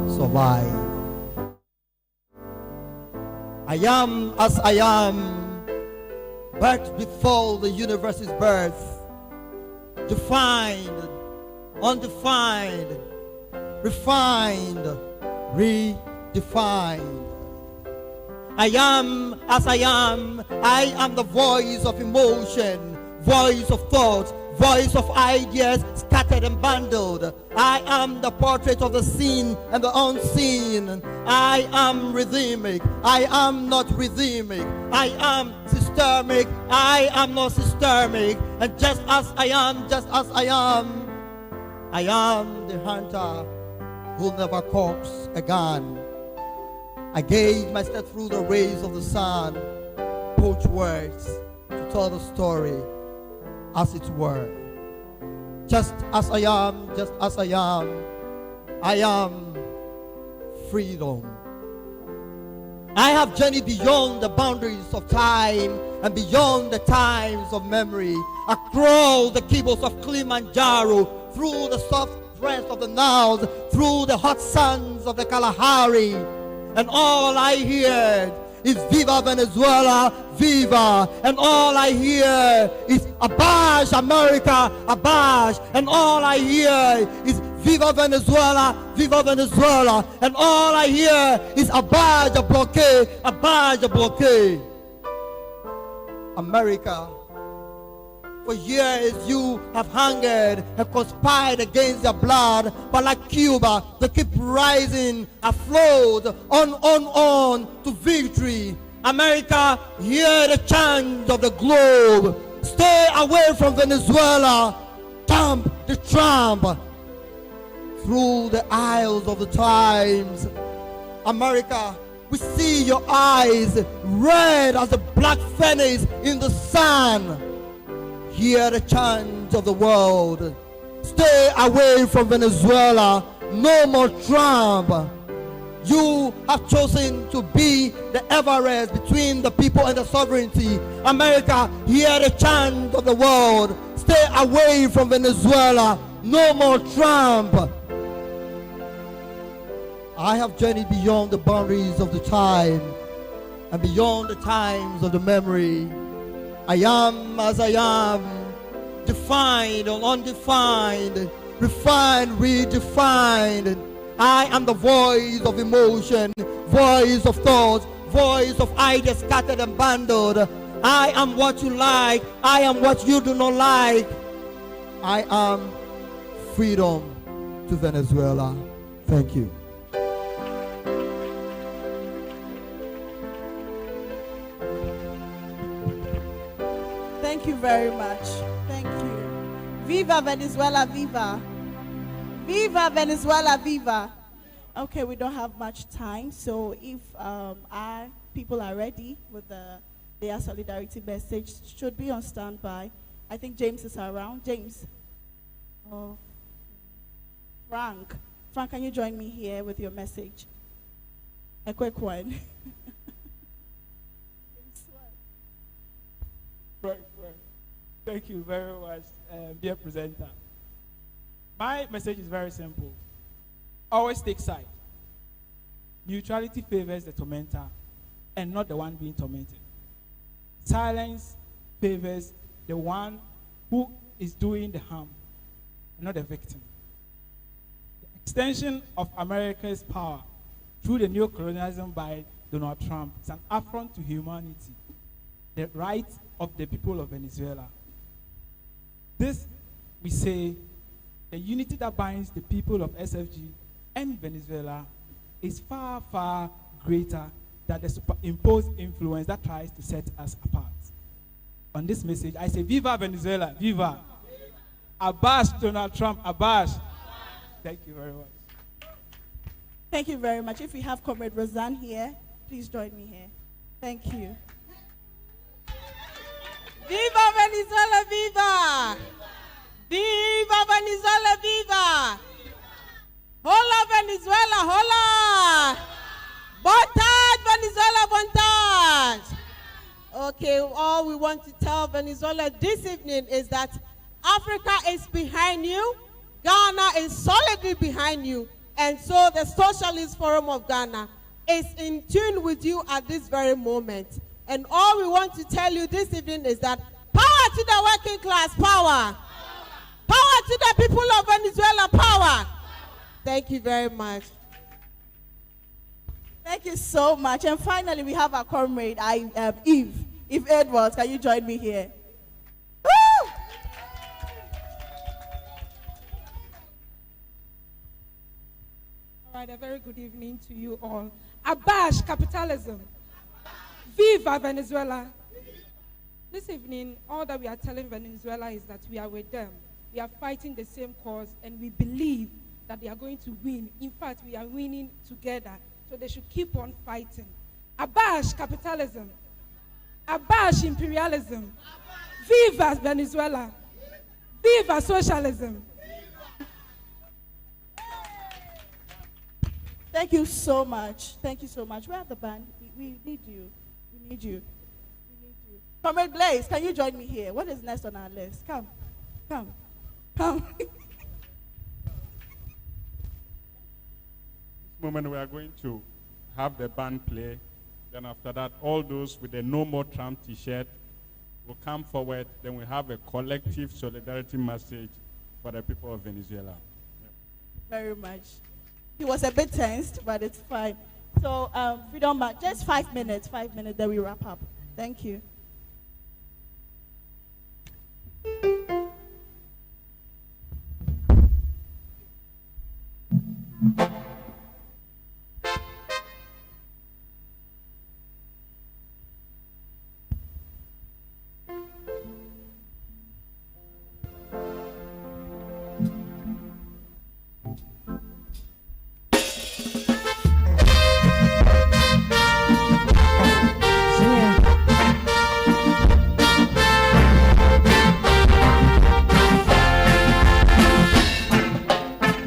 survive. I am as I am, birth before the universe's birth, defined, undefined, refined, redefined. I am as I am the voice of emotion, voice of thought, voice of ideas scattered and bundled. I am the portrait of the seen and the unseen. I am rhythmic. I am not rhythmic. I am systemic. I am not systemic. And just as I am the hunter who'll never corpse again. I gave my step through the rays of the sun, poach words to tell the story as it were. Just as I am freedom. I have journeyed beyond the boundaries of time and beyond the times of memory, across the cables of Kilimanjaro, through the soft breath of the Niles, through the hot suns of the Kalahari, and all I hear is Viva Venezuela, Viva, and all I hear is Abash America, Abash, and all I hear is Viva Venezuela, Viva Venezuela, and all I hear is Abash a blockade, Abash a blockade. America, for years you have hungered and conspired against their blood, but like Cuba, they keep rising, afloat, on to victory. America, hear the chant of the globe. Stay away from Venezuela. Dump the Trump through the aisles of the times. America, we see your eyes red as the black furnace in the sun. Hear the chant of the world. Stay away from Venezuela. No more Trump. You have chosen to be the Everest between the people and the sovereignty. America, hear the chant of the world. Stay away from Venezuela. No more Trump. I have journeyed beyond the boundaries of the time and beyond the times of the memory. I am as I am, defined or undefined, refined, redefined. I am the voice of emotion, voice of thoughts, voice of ideas scattered and bundled. I am what you like, I am what you do not like. I am freedom to Venezuela. Thank you. Thank you very much. Thank you. Viva Venezuela, viva. Viva Venezuela, viva. Okay, we don't have much time, so if our people are ready with their solidarity message, should be on standby. I think James is around. James. Oh. Frank. Frank, can you join me here with your message? A quick one. Right. Thank you very much, dear presenter. My message is very simple. Always take side. Neutrality favors the tormentor and not the one being tormented. Silence favors the one who is doing the harm and not the victim. The extension of America's power through the neocolonialism by Donald Trump is an affront to humanity, the rights of the people of Venezuela. This, we say, the unity that binds the people of SFG and Venezuela is far, far greater than the superimposed influence that tries to set us apart. On this message, I say, Viva Venezuela, viva. Abash Donald Trump, abash. Thank you very much. Thank you very much. If we have Comrade Roseanne here, please join me here. Thank you. Viva Venezuela, viva! Viva Venezuela, viva! Hola Venezuela, hola! Bontage, Venezuela, bontage! Okay, all we want to tell Venezuela this evening is that Africa is behind you, Ghana is solidly behind you, and so the Socialist Forum of Ghana is in tune with you at this very moment. And all we want to tell you this evening is that power to the working class, power. Power to the people of Venezuela, power. Thank you very much. Thank you so much. And finally, we have our comrade, Eve Edwards. Can you join me here? Woo! Right, a very good evening to you all. Abash capitalism. Viva Venezuela. This evening, all that we are telling Venezuela is that we are with them. We are fighting the same cause, and we believe that they are going to win. In fact, we are winning together, so they should keep on fighting. Abash capitalism. Abash imperialism. Viva Venezuela. Viva socialism. Thank you so much. Thank you so much. We have the band. We need you. We need you. We need you. Comrade Blaze, can you join me here? What is next on our list? Come. Come. Come. This moment we are going to have the band play. Then after that, all those with the No More Trump t-shirt will come forward. Then we have a collective solidarity message for the people of Venezuela. Very much. He was a bit tensed, but it's fine. So, Freedom March, just 5 minutes, then we wrap up. Thank you.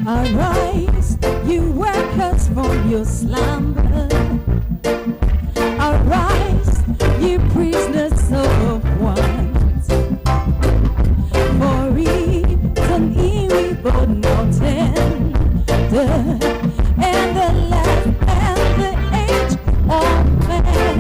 Arise, you workers, from your slumber. Arise, you prisoners of want. For it's an irrevolt mountain, and the life and the age of man.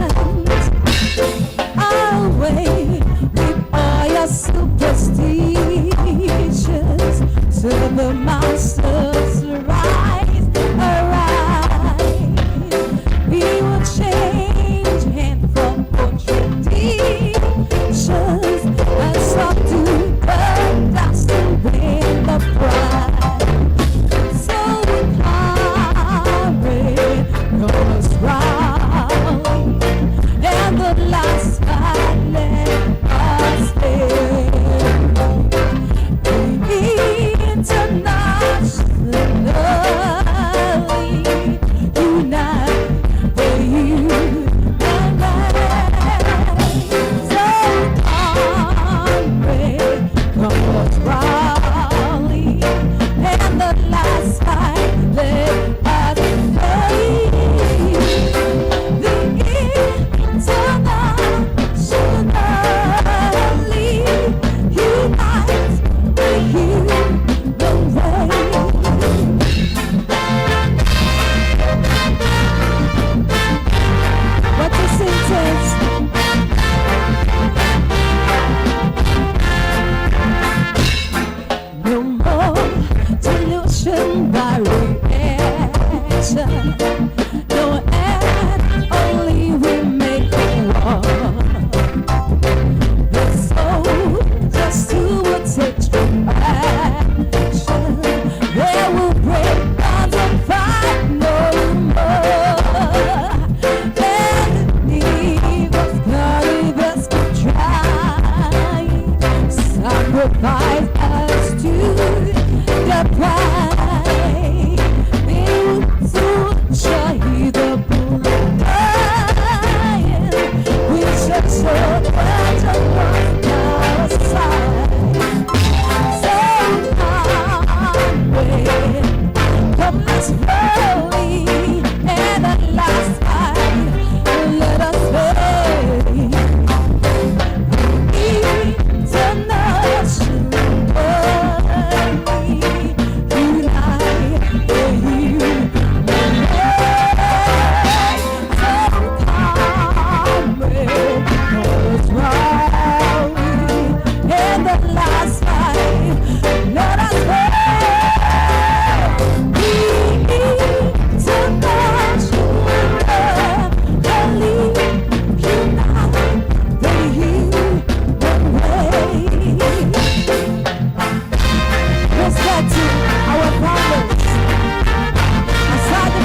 Away with all your superstitions to the monsters rise, arise. We will change hand from contradictions and subdue the dust and win the prize. So we hurry, cause rally, and the last fight let us stay. Internationally unite the human race. So comrade, come let's rally, and the last fight let us play. The internationally unite the human what's the sentence? No more delusion by reaction. No end, only we make war. The soul just to take strong action. They will break bonds and fight no more. And the evil's bloody best to try. Sacrifice us to the pride. They will soon show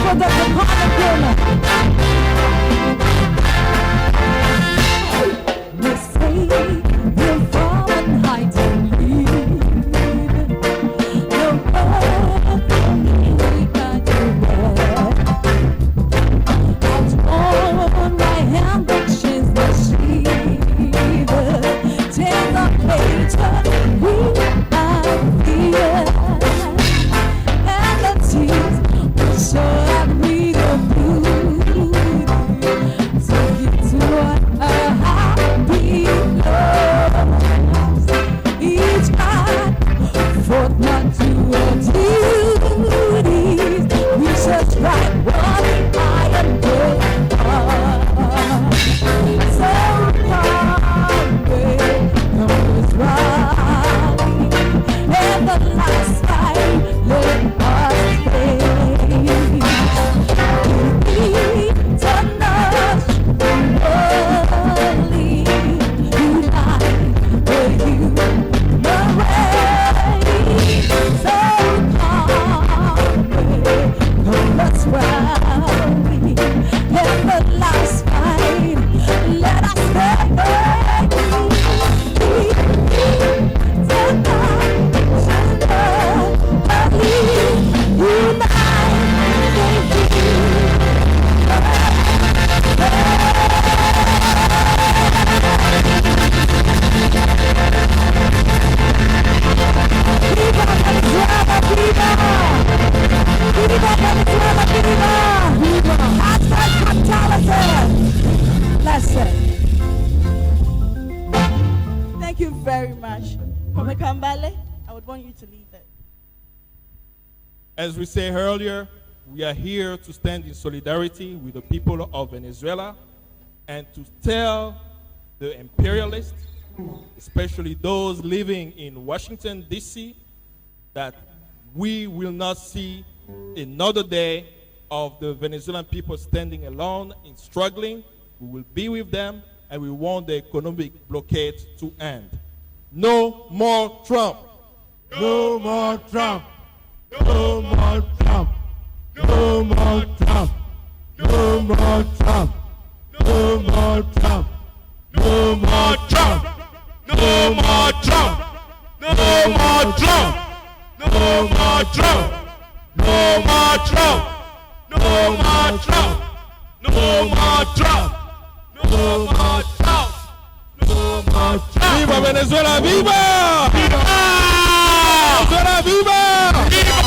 for the Department. They say we'll fall and hide and leave. No love for me, got to wear. Out on my hand, but she's the sheep. Take the later, we are here. And the tears will show that we don't so get to a happy love. Each man fought not to our duties. We just write one iron good heart. So far away from this rally, and the last fight let us stay. We need to nudge the worldly unite with you, the rain. So far away from this rally, and the last fight let us stay. We need to nudge the worldly unite with you. Viva Venezuela, viva! Viva Venezuela, viva! Viva! Hashtag capitalism! Lesson. Thank you very much. From Kambale, I would want you to lead that. As we said earlier, we are here to stand in solidarity with the people of Venezuela and to tell the imperialists, especially those living in Washington, D.C., that we will not see another day of the Venezuelan people standing alone and struggling. We will be with them, and we want the economic blockade to end. No more Trump. No more Trump. No more Trump. No more Trump. No more Trump. No more Trump. No more Trump. No more Trump. No more Trump. No more Trump. No more Trump. No more Trump. No more Trump. No more Trump. No more Trump. ¡Viva Venezuela! ¡Viva! ¡Viva! ¡Venezuela! ¡Viva! ¡Viva!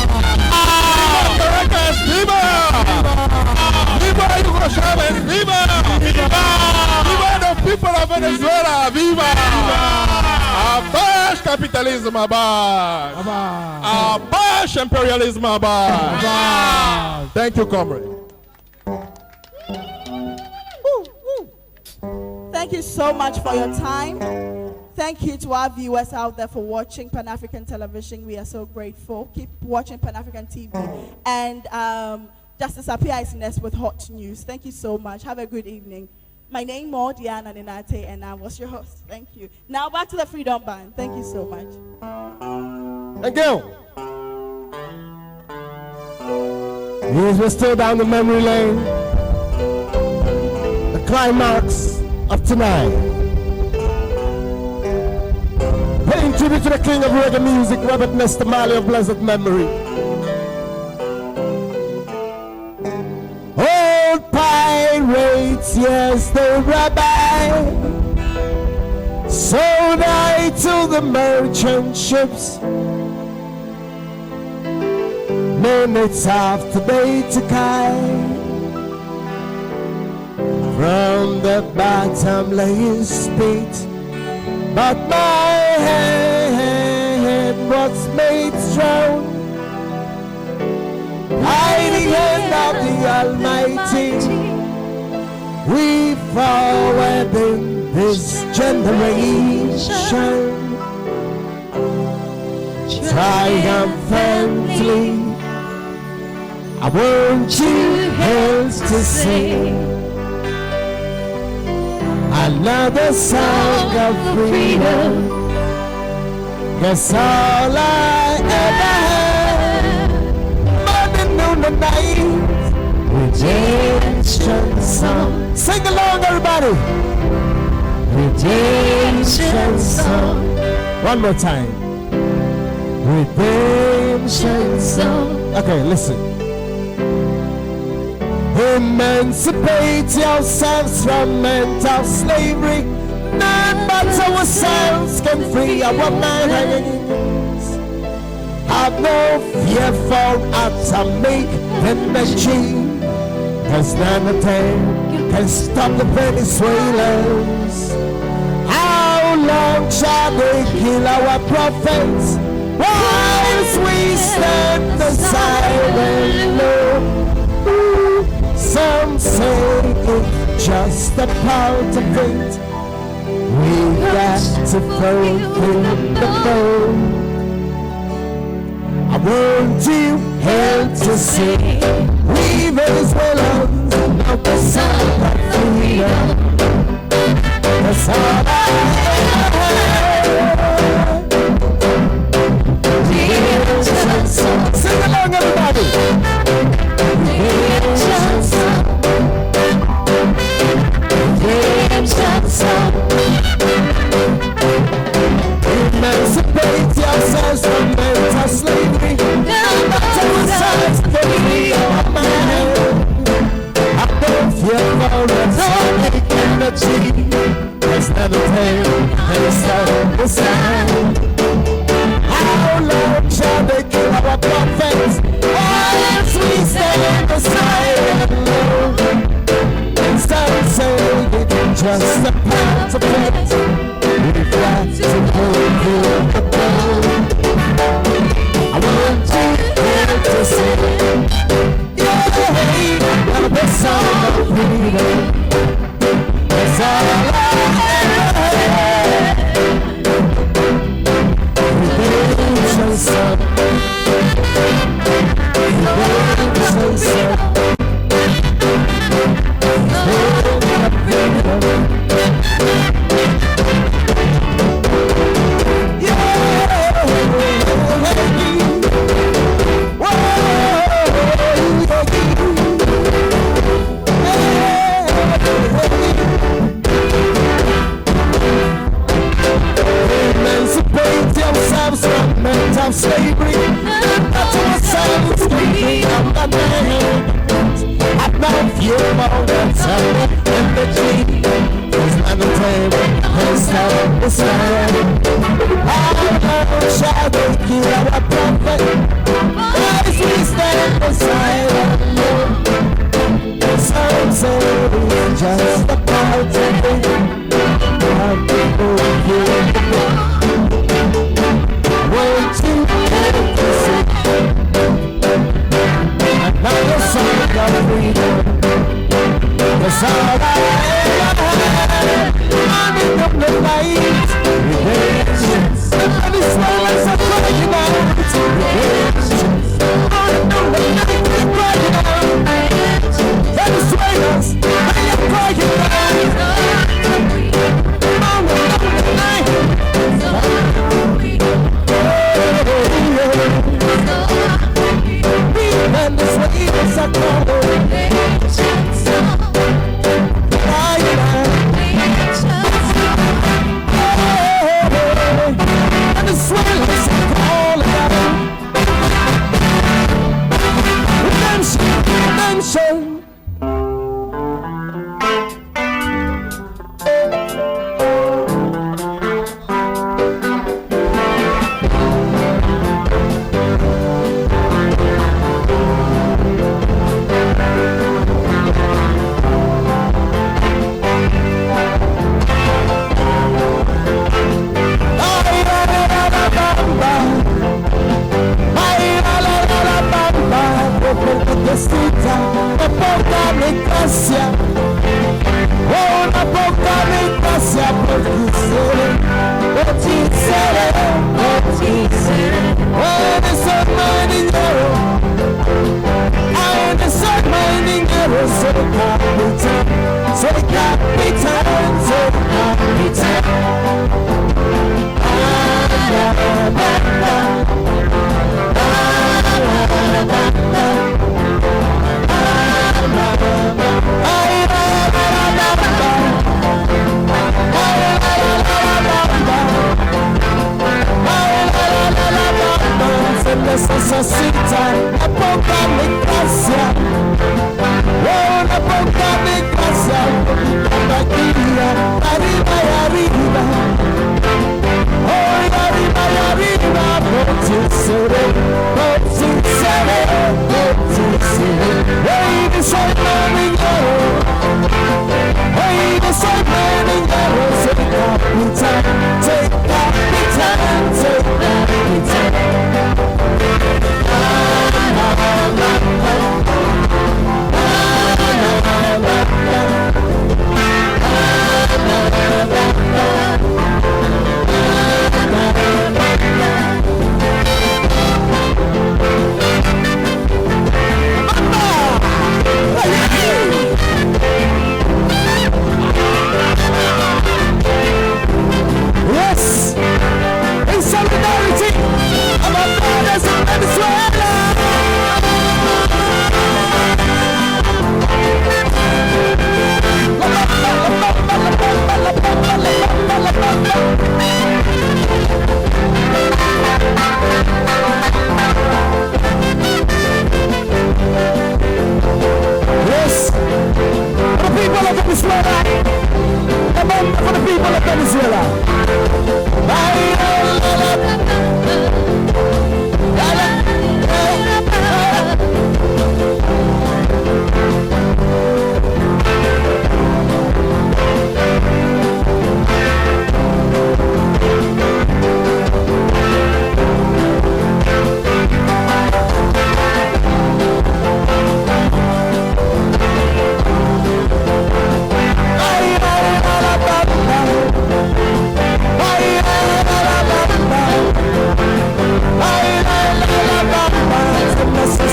Caracas! ¡Viva! ¡Viva Hugo Chávez! ¡Viva! ¡Viva! ¡Viva the people of Venezuela! ¡Viva! Abaixo capitalismo! Abaixo! Abaixo imperialismo! Abaixo! Thank you, comrade. Thank you so much for your time. Thank you to our viewers out there for watching Pan-African television. We are so grateful. Keep watching Pan-African TV. And Justice Appiah is next with hot news. Thank you so much. Have a good evening. My name is Diana Ninate, and I was your host. Thank you. Now back to the Freedom Band. Thank you so much. Thank you. Yes, we're still down the memory lane. The climax of tonight. Paying tribute to the king of reggae music, Robert Nesta Marley of blessed memory. Old pirates, yes, the rabbi sold I to the merchant ships. Minutes after they took I from the bottomless pit, but my head was made strong by the hand of the Almighty. We forward in this generation triumphantly. I want you else to sing another song of freedom. That's all I ever had. Morning, noon, and night, Everybody. Redemption song. One more time. Redemption song. Okay, listen. Emancipate yourselves from mental slavery. None but ourselves can free our minds. Have no fear for atomic energy. Cause none of them can stop the Venezuelans. How long shall they kill our prophets whilst we stand aside and look? Some say it's just a part of it. We got to fulfill the goal. I want you here to see we Venezuelans know the sound of freedom. That's all I have. Sing along, everybody. Redemption song. Redemption song. Emancipate yourselves from mental slavery. Ourselves can free our mind. I don't fear for atomic energy. There's never pain and start the sign. How long shall they kill our prophets whilst we stand aside and look? And some say it's just a part of it. We've got to fulfill the goal. I want you here to sing. Yeah, now the song of freedom. That's all I have. Redemption song. Redemption song. Emancipate yourselves from mental slavery. That's ourselves free of the man. Have no fear for atomic energy. There's none of them can stop the sun. How long shall they kill our prophet as we stand aside and look? Some say it's just a part of it. Our people hear the book. Wait to get to see. Another song of freedom. That's all I have. I'm in the light. Redemption. And it's swelling so crying out. Redemption. I'm in the night. We're crying out. Venezuelans. I am crying out. I'm in the night. Venezuelans are calling. Redemption song. Crying out. And the swellers are calling out. Redemption, redemption. Una poca mi gracia, una poca mi gracia por ti seré, por ti seré, por ti seré. When it's on my dinero, when it's on my dinero, soy capitán, soy capitán, soy capitán. Venezuela. A moment for the people of Venezuela.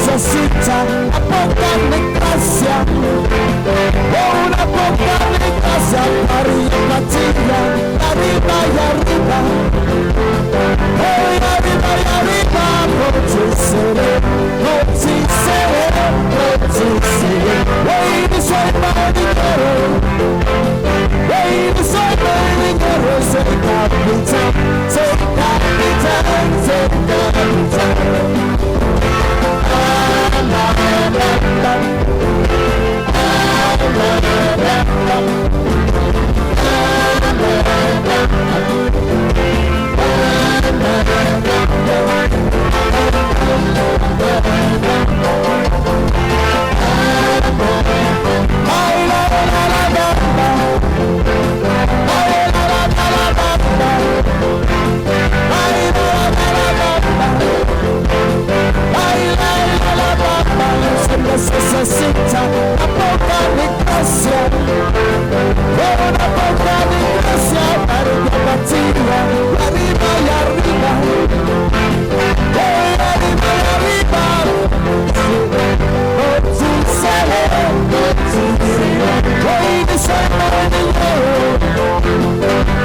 Necesita poca gracia, una poca gracia para empatía, arriba y arriba, hoy arriba y arriba, potisere, hoy no soy marinero, soy capitán, necesita una poca gracia, una poca gracia para la batida, arriba y arriba, arriba y arriba,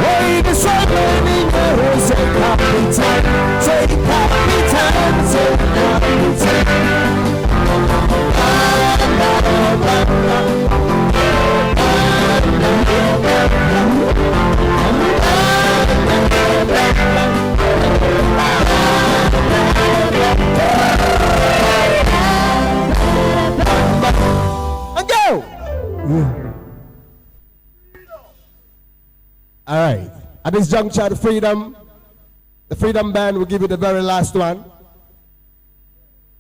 hoy no soy marinero, soy capitán, All right. At this juncture, the Freedom Band will give you the very last one.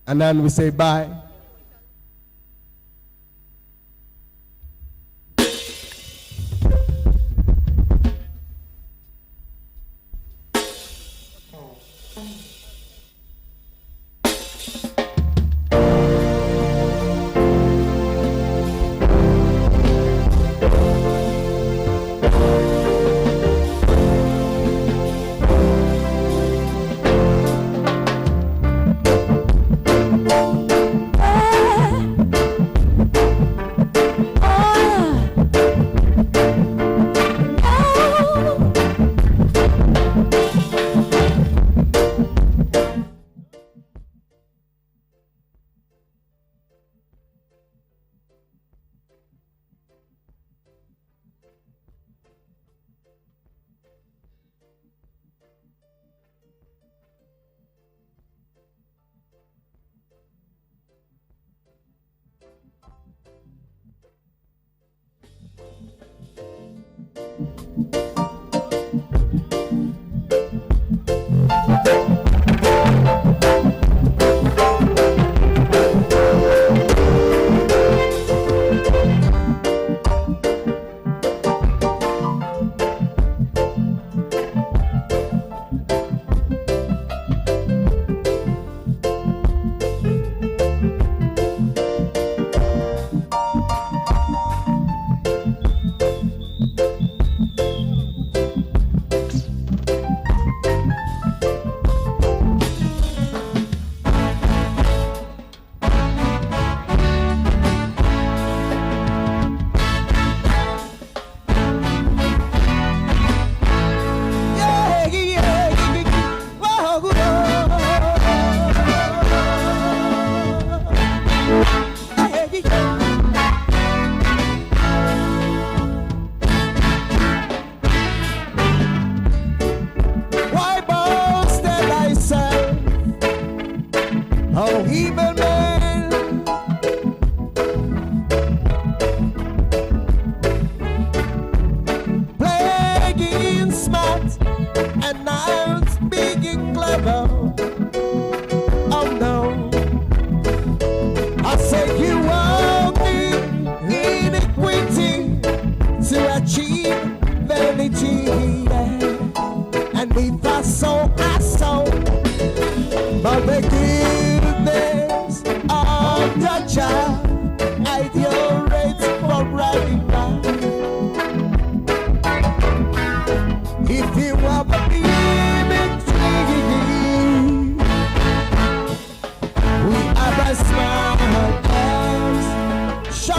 And then we say bye.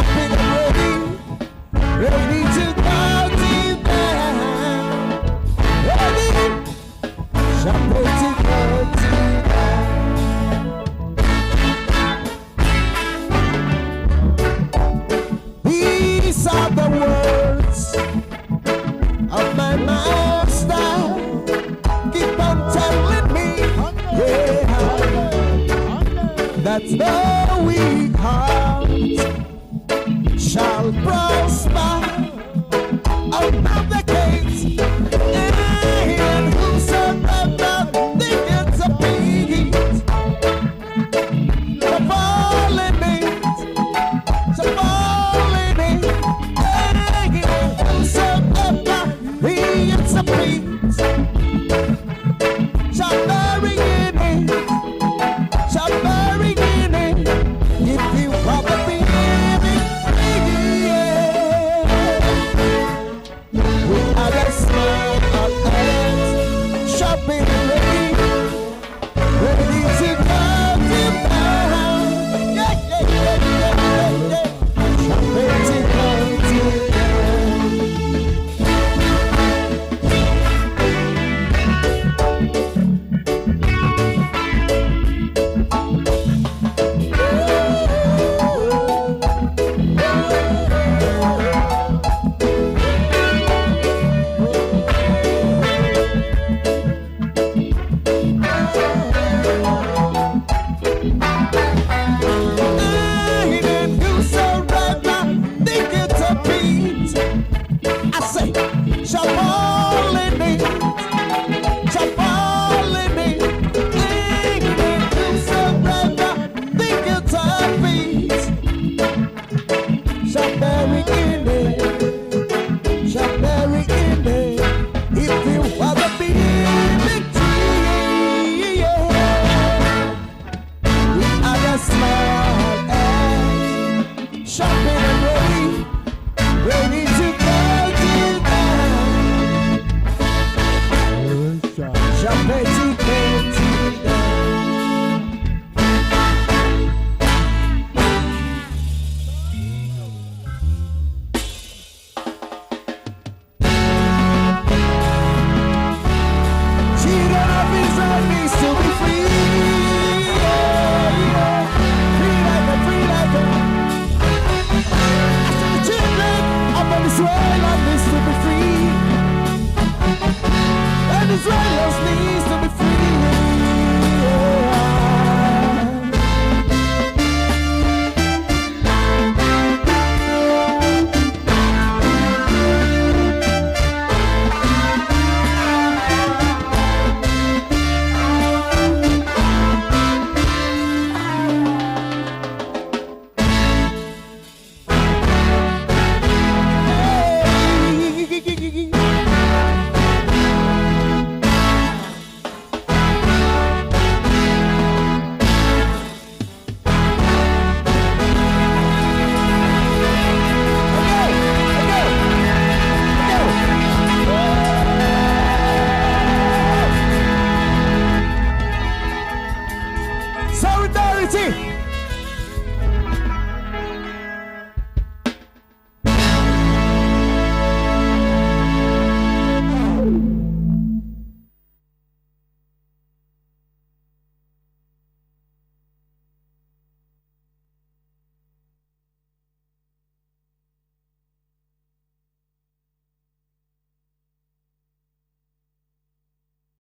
shopping and ready to go deep down. Ready, shopping to go deep down. These are the words of my master. Keep on telling me, yeah, that the weak heart shall prosper. Open up the gates, and whosoever thinketh to peace shall fall in it, shall fall in it. And whosoever thinketh to peace shall bury in it, shall bury in it. If you want to be in it, we are the small earth, shopping ready, ready to go to town. Yeah, yeah, yeah, yeah, yeah, yeah. Shopping to go to Venezuela needs to be free. Venezuela needs to be free. Solidarity!